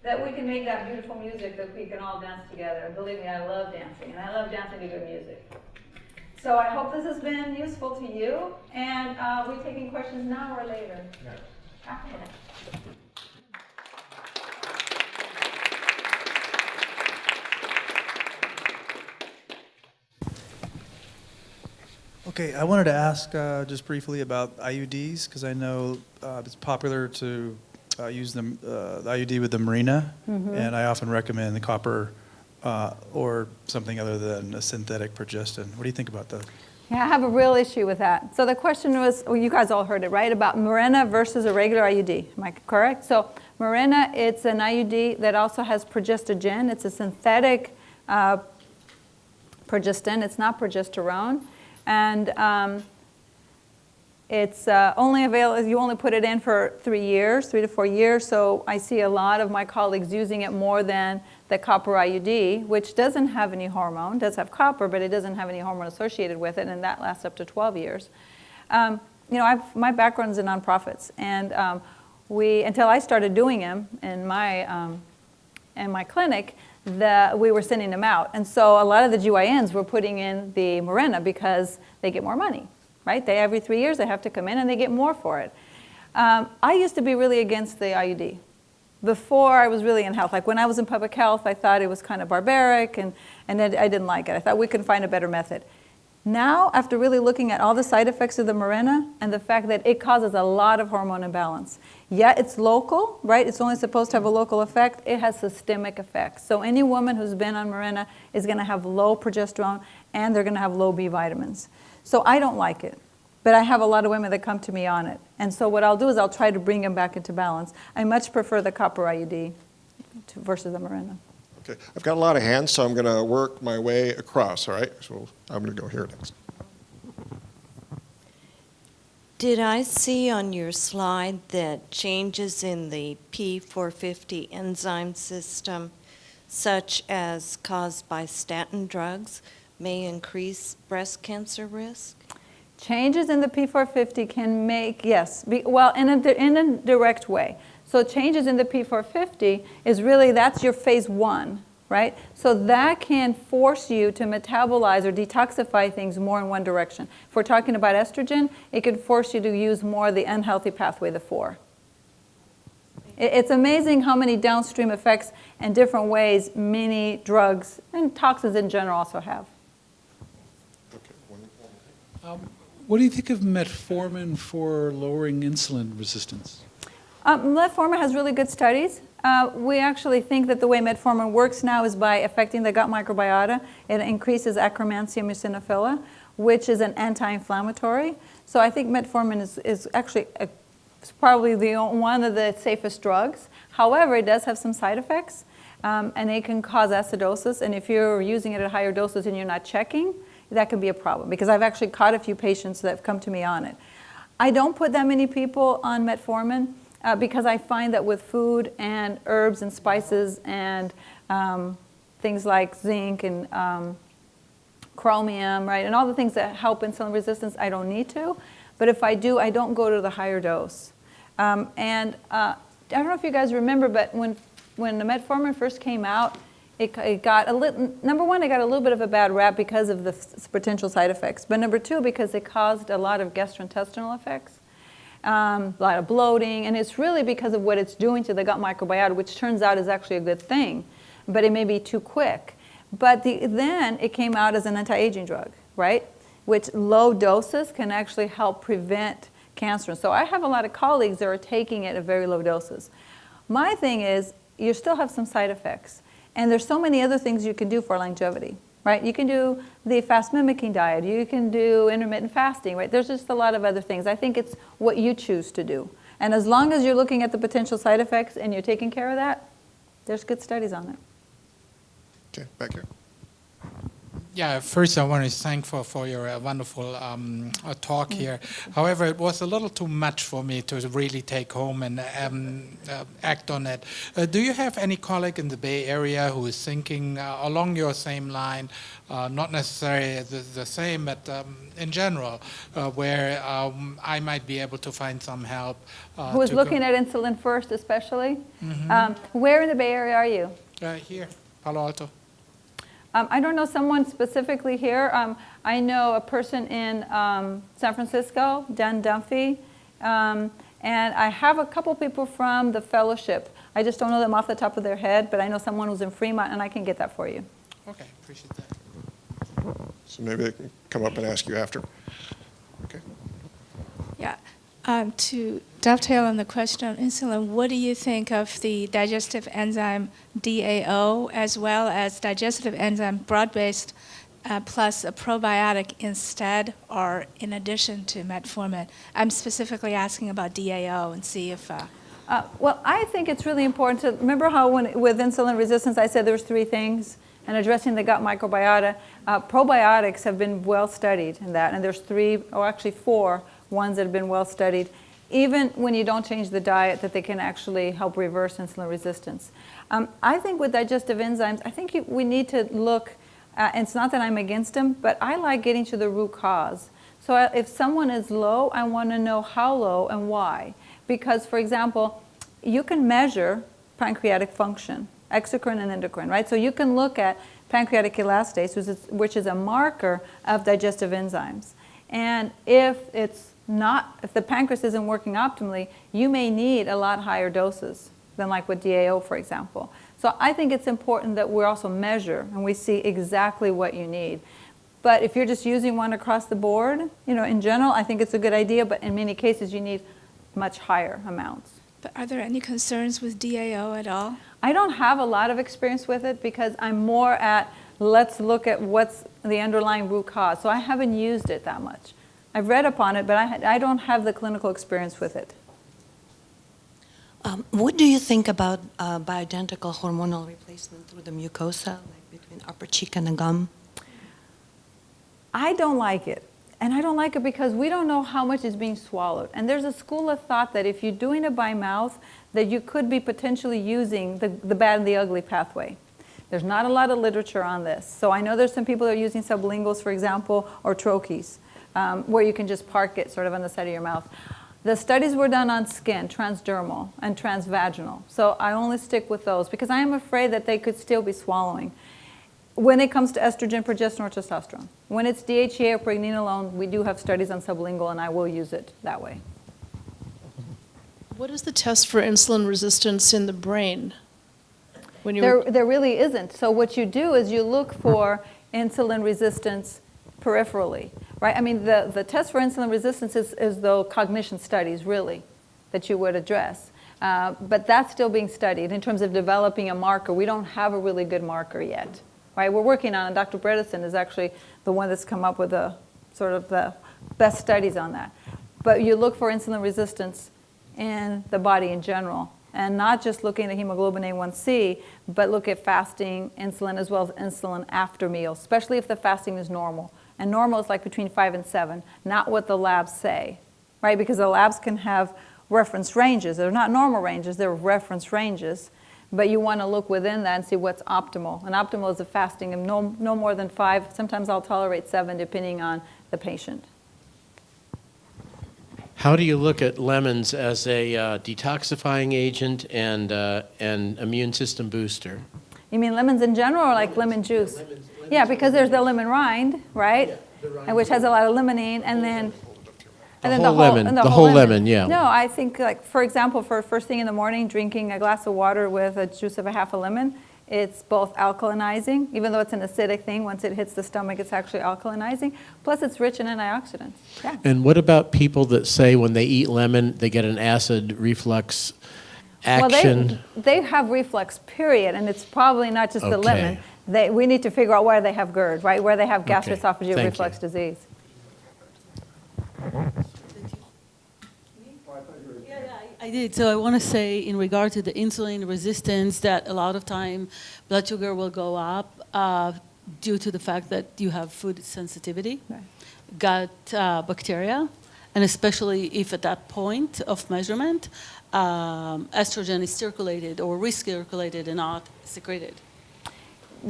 That we can make that beautiful music that we can all dance together. Believe me, I love dancing, and I love dancing to good music. So I hope this has been useful to you, and we're taking questions now or later. Yes. After. Okay, I wanted to ask just briefly about IUDs, because I know it's popular to use the IUD with the Mirena, and I often recommend the copper or something other than a synthetic progestin. What do you think about that? Yeah, I have a real issue with that. So the question was, well, you guys all heard it, right? About Mirena versus a regular IUD. Am I correct? So Mirena, it's an IUD that also has progestogen. It's a synthetic progestin. It's not progesterone. And it's only available, you only put it in for 3 years, 3 to 4 years. So I see a lot of my colleagues using it more than the copper IUD, which doesn't have any hormone, does have copper, but it doesn't have any hormone associated with it, and that lasts up to 12 years. You know, my background is in nonprofits, and until I started doing them in my clinic, we were sending them out. And so a lot of the GYNs were putting in the Mirena because they get more money, right? Every 3 years they have to come in and they get more for it. I used to be really against the IUD. Before I was really in health, like when I was in public health, I thought it was kind of barbaric and I didn't like it. I thought we could find a better method. Now, after really looking at all the side effects of the Mirena and the fact that it causes a lot of hormone imbalance. Yeah, it's local, right? It's only supposed to have a local effect. It has systemic effects. So any woman who's been on Mirena is going to have low progesterone and they're going to have low B vitamins. So I don't like it. But I have a lot of women that come to me on it. And so what I'll do is I'll try to bring them back into balance. I much prefer the copper IUD versus the Mirena. Okay, I've got a lot of hands, so I'm going to work my way across, all right? So I'm going to go here next. Did I see on your slide that changes in the P450 enzyme system, such as caused by statin drugs, may increase breast cancer risk? Changes in the P450 can make, yes, well, in a direct way. So changes in the P450 is really, that's your phase 1, right? So that can force you to metabolize or detoxify things more in one direction. If we're talking about estrogen, it can force you to use more of the unhealthy pathway, the 4. It's amazing how many downstream effects and different ways many drugs and toxins in general also have. What do you think of metformin for lowering insulin resistance? Metformin has really good studies. We actually think that the way metformin works now is by affecting the gut microbiota. It increases Akkermansia muciniphila, which is an anti-inflammatory. So I think metformin is actually it's probably one of the safest drugs. However, it does have some side effects, and it can cause acidosis. And if you're using it at higher doses and you're not checking, that could be a problem, because I've actually caught a few patients that have come to me on it. I don't put that many people on metformin because I find that with food and herbs and spices and things like zinc and chromium, right, and all the things that help insulin resistance, I don't need to. But if I do, I don't go to the higher dose. I don't know if you guys remember, but when the metformin first came out, it got a little, number one, it got a little bit of a bad rap because of the potential side effects. But number two, because it caused a lot of gastrointestinal effects, a lot of bloating, and it's really because of what it's doing to the gut microbiota, which turns out is actually a good thing, but it may be too quick. But then it came out as an anti-aging drug, right? Which low doses can actually help prevent cancer. So I have a lot of colleagues that are taking it at very low doses. My thing is, you still have some side effects. And there's so many other things you can do for longevity, right? You can do the fast mimicking diet. You can do intermittent fasting, right? There's just a lot of other things. I think it's what you choose to do. And as long as you're looking at the potential side effects and you're taking care of that, there's good studies on it. Okay, back here. Yeah, first I want to thank for your wonderful talk here. However, it was a little too much for me to really take home and act on it. Do you have any colleague in the Bay Area who is thinking along your same line, not necessarily the same, but in general, where I might be able to find some help? Who is looking at insulin first, especially? Mm-hmm. Where in the Bay Area are you? Here, Palo Alto. I don't know someone specifically here. I know a person in San Francisco, Dan Dunphy, and I have a couple people from the fellowship. I just don't know them off the top of their head, but I know someone who's in Fremont, and I can get that for you. Okay, appreciate that. So maybe they can come up and ask you after. Okay. Yeah. To dovetail on the question on insulin, what do you think of the digestive enzyme DAO as well as digestive enzyme broad-based plus a probiotic instead or in addition to metformin? I'm specifically asking about DAO and see if... Well, I think it's really important to remember how with insulin resistance I said there's three things, and addressing the gut microbiota. Probiotics have been well studied in that, and there's three, or actually four, ones that have been well studied, even when you don't change the diet, that they can actually help reverse insulin resistance. I think with digestive enzymes, I think we need to look, and it's not that I'm against them, but I like getting to the root cause. So if someone is low, I want to know how low and why. Because, for example, you can measure pancreatic function, exocrine and endocrine, right? So you can look at pancreatic elastase, which is a marker of digestive enzymes. And if the pancreas isn't working optimally, you may need a lot higher doses than like with DAO, for example. So I think it's important that we also measure and we see exactly what you need. But if you're just using one across the board, in general, I think it's a good idea, but in many cases you need much higher amounts. But are there any concerns with DAO at all? I don't have a lot of experience with it because I'm more at let's look at what's the underlying root cause. So I haven't used it that much. I've read upon it, but I don't have the clinical experience with it. What do you think about bioidentical hormonal replacement through the mucosa, like between upper cheek and the gum? I don't like it. And I don't like it because we don't know how much is being swallowed. And there's a school of thought that if you're doing it by mouth, that you could be potentially using the bad and the ugly pathway. There's not a lot of literature on this. So I know there's some people that are using sublinguals, for example, or troches, where you can just park it sort of on the side of your mouth. The studies were done on skin, transdermal and transvaginal. So I only stick with those because I am afraid that they could still be swallowing. When it comes to estrogen, progesterone, or testosterone. When it's DHEA or pregnenolone, we do have studies on sublingual, and I will use it that way. What is the test for insulin resistance in the brain? When you're There really isn't. So what you do is you look for insulin resistance peripherally, right? I mean, the test for insulin resistance is the cognition studies, really, that you would address. But that's still being studied in terms of developing a marker. We don't have a really good marker yet, right? We're working on it. Dr. Bredesen is actually the one that's come up with the sort of the best studies on that. But you look for insulin resistance in the body in general, and not just looking at hemoglobin A1C, but look at fasting insulin as well as insulin after meals, especially if the fasting is normal. And normal is like between 5 and 7, not what the labs say, right? Because the labs can have reference ranges. They're not normal ranges, they're reference ranges. But you want to look within that and see what's optimal. And optimal is a fasting of no more than 5. Sometimes I'll tolerate 7 depending on the patient. How do you look at lemons as a detoxifying agent and immune system booster? You mean lemons in general or like lemon juice? Yeah, because there's the lemon rind, right? Yeah, the rind. And which has a lot of limonene, and then The whole lemon, the whole lemon, yeah. No, I think, like, for example, for first thing in the morning, drinking a glass of water with a juice of a half a lemon, it's both alkalinizing, even though it's an acidic thing. Once it hits the stomach, it's actually alkalinizing. Plus, it's rich in antioxidants. Yeah. And what about people that say when they eat lemon, they get an acid reflux action? Well, they have reflux, period, and it's probably not just the lemon. We need to figure out where they have GERD, right, where they have gastroesophageal reflux disease. I did. So I want to say in regard to the insulin resistance that a lot of time blood sugar will go up due to the fact that you have food sensitivity, gut bacteria, and especially if at that point of measurement, estrogen is circulated or recirculated and not secreted.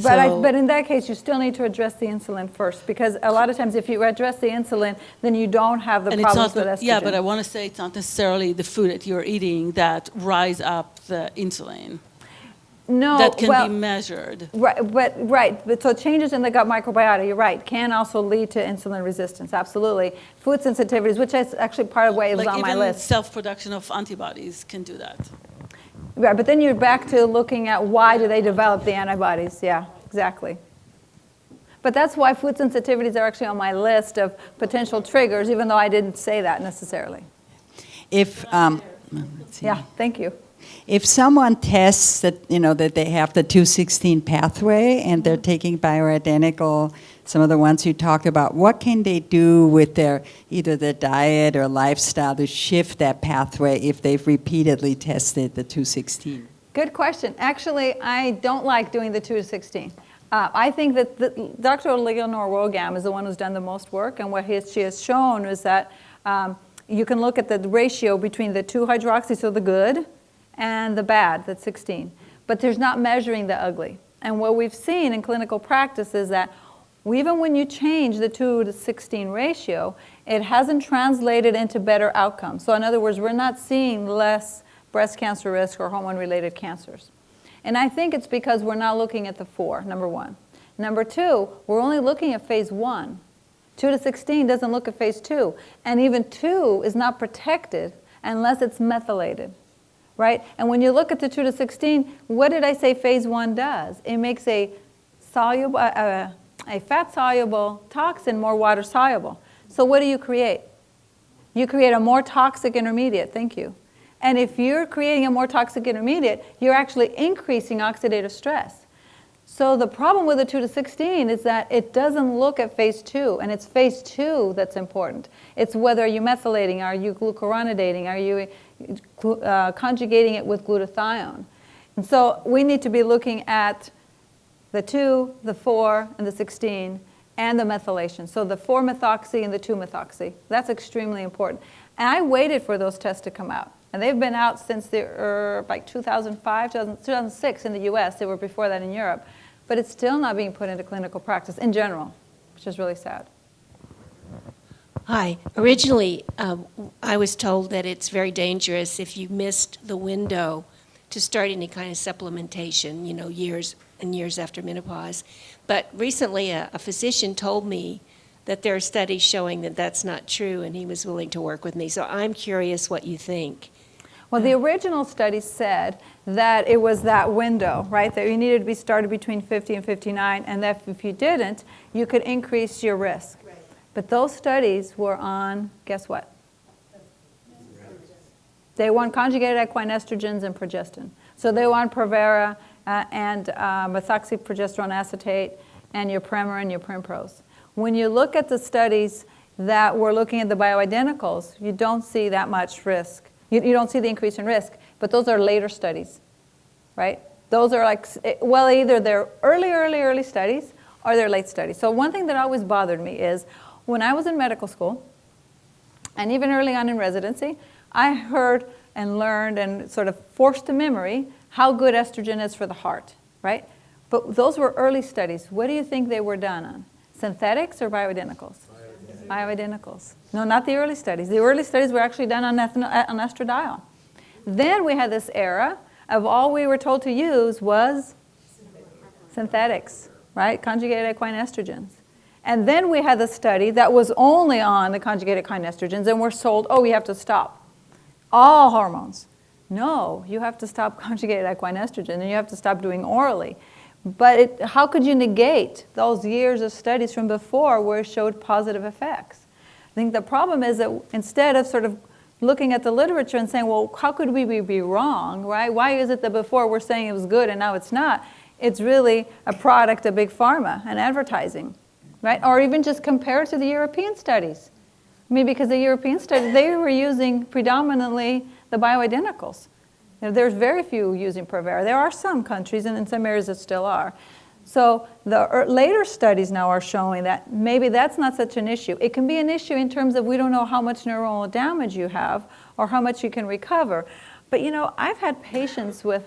But in that case, you still need to address the insulin first, because a lot of times if you address the insulin, then you don't have the problems with estrogen. Yeah, but I want to say it's not necessarily the food that you're eating that rise up the insulin. No, that can be measured. But so changes in the gut microbiota, you're right, can also lead to insulin resistance, absolutely. Food sensitivities, which is actually part of what was on my list. Even self-production of antibodies can do that. Right, but then you're back to looking at why do they develop the antibodies. Yeah, exactly. But that's why food sensitivities are actually on my list of potential triggers, even though I didn't say that necessarily. Yeah, thank you. If someone tests that, that they have the 216 pathway and they're taking bioidentical, some of the ones you talk about, what can they do with either their diet or lifestyle to shift that pathway if they've repeatedly tested the 216? Good question. Actually, I don't like doing the 2 to 16. I think that Dr. Leonore Rogam is the one who's done the most work, and what she has shown is that you can look at the ratio between the 2-hydroxy, so the good, and the bad, that's 16. But there's not measuring the ugly. And what we've seen in clinical practice is that even when you change the 2 to 16 ratio, it hasn't translated into better outcomes. So in other words, we're not seeing less breast cancer risk or hormone-related cancers. And I think it's because we're not looking at the 4, number 1. Number 2, we're only looking at phase 1. 2 to 16 doesn't look at phase 2. And even 2 is not protected unless it's methylated. Right? And when you look at the 2 to 16, what did I say phase 1 does? It makes a fat-soluble toxin more water-soluble. So what do you create? You create a more toxic intermediate. Thank you. And if you're creating a more toxic intermediate, you're actually increasing oxidative stress. So the problem with the 2 to 16 is that it doesn't look at phase 2, and it's phase 2 that's important. It's whether you're methylating, are you glucuronidating, are you conjugating it with glutathione. And so we need to be looking at the 2, the 4, and the 16, and the methylation. So the 4-methoxy and the 2-methoxy. That's extremely important. And I waited for those tests to come out. And they've been out since like 2005, 2006 in the US. They were before that in Europe. But it's still not being put into clinical practice in general, which is really sad. Hi. Originally, I was told that it's very dangerous if you missed the window to start any kind of supplementation, years and years after menopause. But recently, a physician told me that there are studies showing that that's not true, and he was willing to work with me. So I'm curious what you think. Well, the original study said that it was that window, right, that you needed to be started between 50 and 59, and that if you didn't, you could increase your risk. Right. But those studies were on, guess what? They want conjugated equine estrogens and progestin. So they want Provera and methoxyprogesterone acetate and your Prema and your Primpros. When you look at the studies that were looking at the bioidenticals, you don't see that much risk. You don't see the increase in risk, but those are later studies, right? Those are like, well, either they're early studies or they're late studies. So one thing that always bothered me is when I was in medical school, and even early on in residency, I heard and learned and sort of forced to memory how good estrogen is for the heart, right? But those were early studies. What do you think they were done on? Synthetics or bioidenticals? Bioidenticals. No, not the early studies. The early studies were actually done on estradiol. Then we had this era of all we were told to use was synthetics, right? Conjugated equine estrogens. And then we had the study that was only on the conjugated equine estrogens, and we're sold, oh, we have to stop all hormones. No, you have to stop conjugated equine estrogen, and you have to stop doing orally. But how could you negate those years of studies from before where it showed positive effects? I think the problem is that instead of sort of looking at the literature and saying, well, how could we be wrong, right? Why is it that before we're saying it was good and now it's not? It's really a product of big pharma and advertising, right? Or even just compare it to the European studies. I mean, because the European studies, they were using predominantly the bioidenticals. You know, there's very few using Provera. There are some countries and in some areas that still are. So the later studies now are showing that maybe that's not such an issue. It can be an issue in terms of we don't know how much neuronal damage you have or how much you can recover. But you know, I've had patients with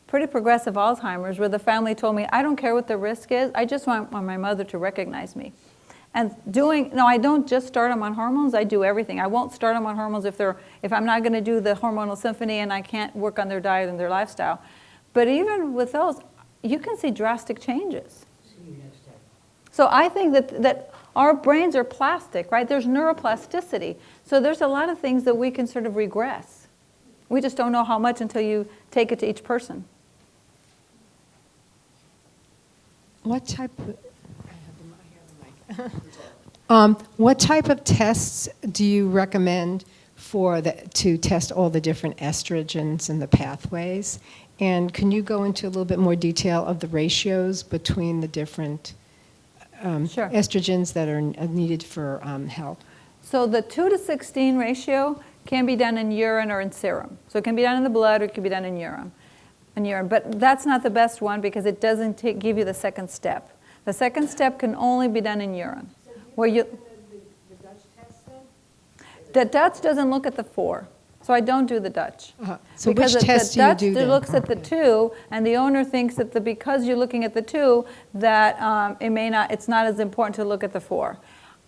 pretty progressive Alzheimer's where the family told me, I don't care what the risk is, I just want my mother to recognize me. And I don't just start them on hormones, I do everything. I won't start them on hormones if I'm not going to do the hormonal symphony and I can't work on their diet and their lifestyle. But even with those, you can see drastic changes. So I think that our brains are plastic, right? There's neuroplasticity. So there's a lot of things that we can sort of regress. We just don't know how much until you take it to each person. What type of tests do you recommend to test all the different estrogens and the pathways? And can you go into a little bit more detail of the ratios between the different Sure. estrogens that are needed for health? So the 2:16 ratio can be done in urine or in serum. So it can be done in the blood or it can be done in urine. But that's not the best one because it doesn't give you the second step. The second step can only be done in urine. The Dutch doesn't look at the 4. So I don't do the Dutch. So because which test do you do The then? Dutch looks at the 2, and the owner thinks that because you're looking at the 2, that it's not as important to look at the 4.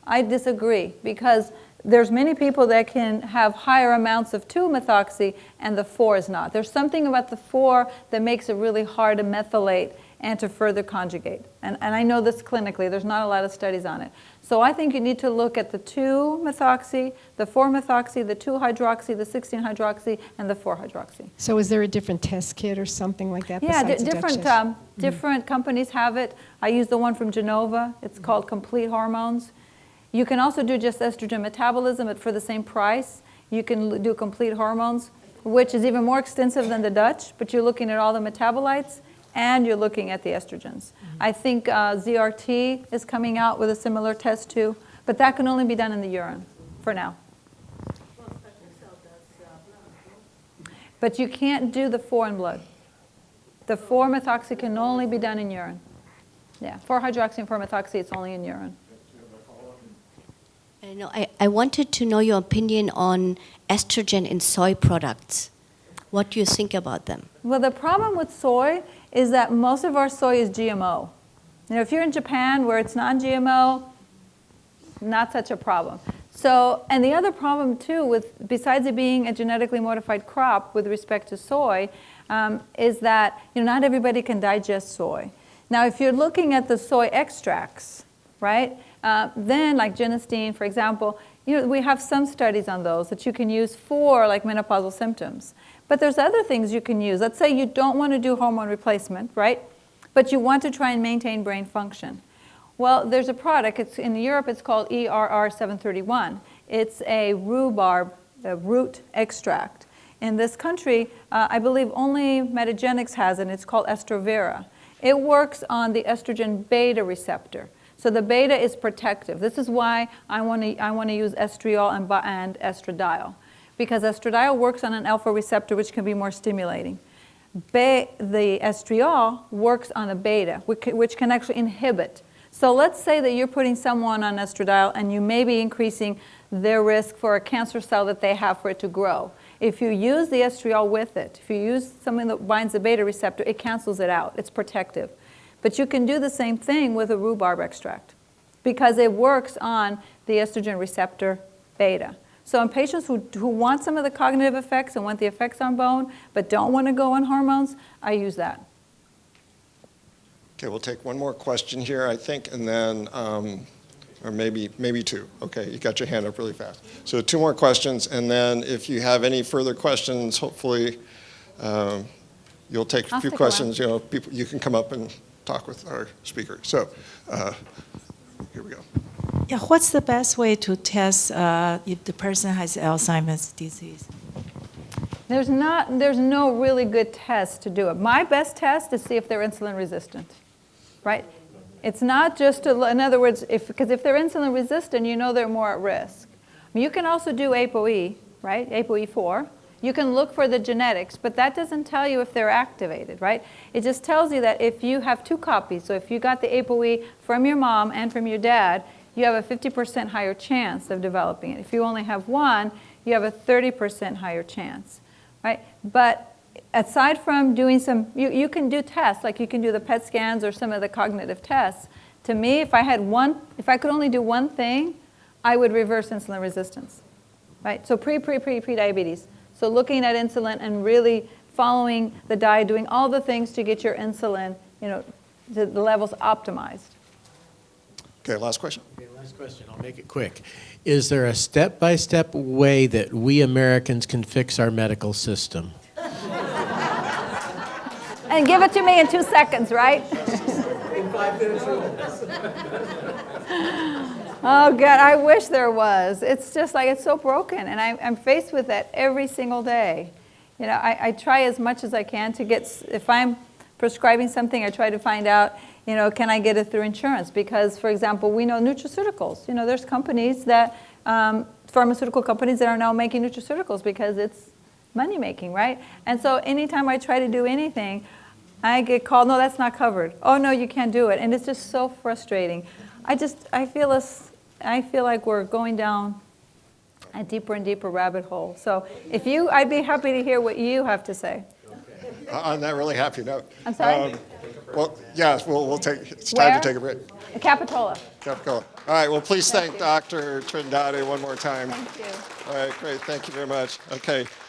I disagree because there's many people that can have higher amounts of 2-methoxy and the 4 is not. There's something about the 4 that makes it really hard to methylate and to further conjugate. And I know this clinically, there's not a lot of studies on it. So I think you need to look at the 2-methoxy, the 4-methoxy, the 2-hydroxy, the 16-hydroxy, and the 4-hydroxy. So is there a different test kit or something like that Yeah, besides the Dutch test? different companies have it. I use the one from Genova. It's called Complete Hormones. You can also do just estrogen metabolism, but for the same price. You can do Complete Hormones, which is even more extensive than the Dutch, but you're looking at all the metabolites and you're looking at the estrogens. I think ZRT is coming out with a similar test too, but that can only be done in the urine for now. But you can't do the 4 in blood. The 4-methoxy can only be done in urine. Yeah, 4-hydroxy and 4-methoxy, it's only in urine. I wanted to know your opinion on estrogen in soy products. What do you think about them? Well, the problem with soy is that most of our soy is GMO. You know, if you're in Japan where it's non-GMO, not such a problem. So, and the other problem too, besides it being a genetically modified crop with respect to soy, is that not everybody can digest soy. Now, if you're looking at the soy extracts, right? Then, like genistein, for example, we have some studies on those that you can use for like menopausal symptoms. But there's other things you can use. Let's say you don't want to do hormone replacement, right? But you want to try and maintain brain function. Well, there's a product. In Europe, it's called ERR731. It's a rhubarb, the root extract. in this country, I believe only Metagenics has it, and it's called Estrovera. It works on the estrogen beta receptor. So the beta is protective. This is why I want to use estriol and estradiol, because estradiol works on an alpha receptor, which can be more stimulating. The estriol works on a beta, which can actually inhibit. So let's say that you're putting someone on estradiol and you may be increasing their risk for a cancer cell that they have for it to grow. If you use the estriol with it, if you use something that binds the beta receptor, it cancels it out. It's protective. But you can do the same thing with a rhubarb extract because it works on the estrogen receptor beta. So in patients who want some of the cognitive effects and want the effects on bone but don't want to go on hormones, I use that. Okay, we'll take one more question here, I think, and then, or maybe two. Okay, you got your hand up really fast. So 2 more questions, and then if you have any further questions, hopefully you'll take a few questions. You know, people, you can come up and talk with our speaker. So here we go. Yeah, what's the best way to test if the person has Alzheimer's disease? There's no really good test to do it. My best test is see if they're insulin resistant, right? It's not just, in other words, because if they're insulin resistant, you know they're more at risk. I mean, you can also do ApoE, right? ApoE4. You can look for the genetics, but that doesn't tell you if they're activated, right? It just tells you that if you have 2 copies, so if you got the ApoE from your mom and from your dad, you have a 50% higher chance of developing it. If you only have 1, you have a 30% higher chance, right? But aside from doing some, you can do tests, like you can do the PET scans or some of the cognitive tests. To me, if I could only do one thing, I would reverse insulin resistance, right? So pre-diabetes. So looking at insulin and really following the diet, doing all the things to get your insulin, the levels optimized. Okay, last question. Okay, last question. I'll make it quick. Is there a step-by-step way that we Americans can fix our medical system? And give it to me in 2 seconds, right? In 5 minutes or less. Oh, God, I wish there was. It's just like it's so broken, and I'm faced with that every single day. I try as much as I can to get, if I'm prescribing something, I try to find out, can I get it through insurance? Because, for example, we know nutraceuticals. There's companies that, pharmaceutical companies that are now making nutraceuticals because it's money-making, right? And so anytime I try to do anything, I get called, no, that's not covered. Oh, no, you can't do it. And it's just so frustrating. I feel like we're going down a deeper and deeper rabbit hole. So I'd be happy to hear what you have to say. On that really happy note. I'm sorry? Well, yes, we'll take, it's time to take a break. Capitola. Capitola. All right, well, please thank Dr. Trindade one more time. Thank you. All right, great, thank you very much. Okay,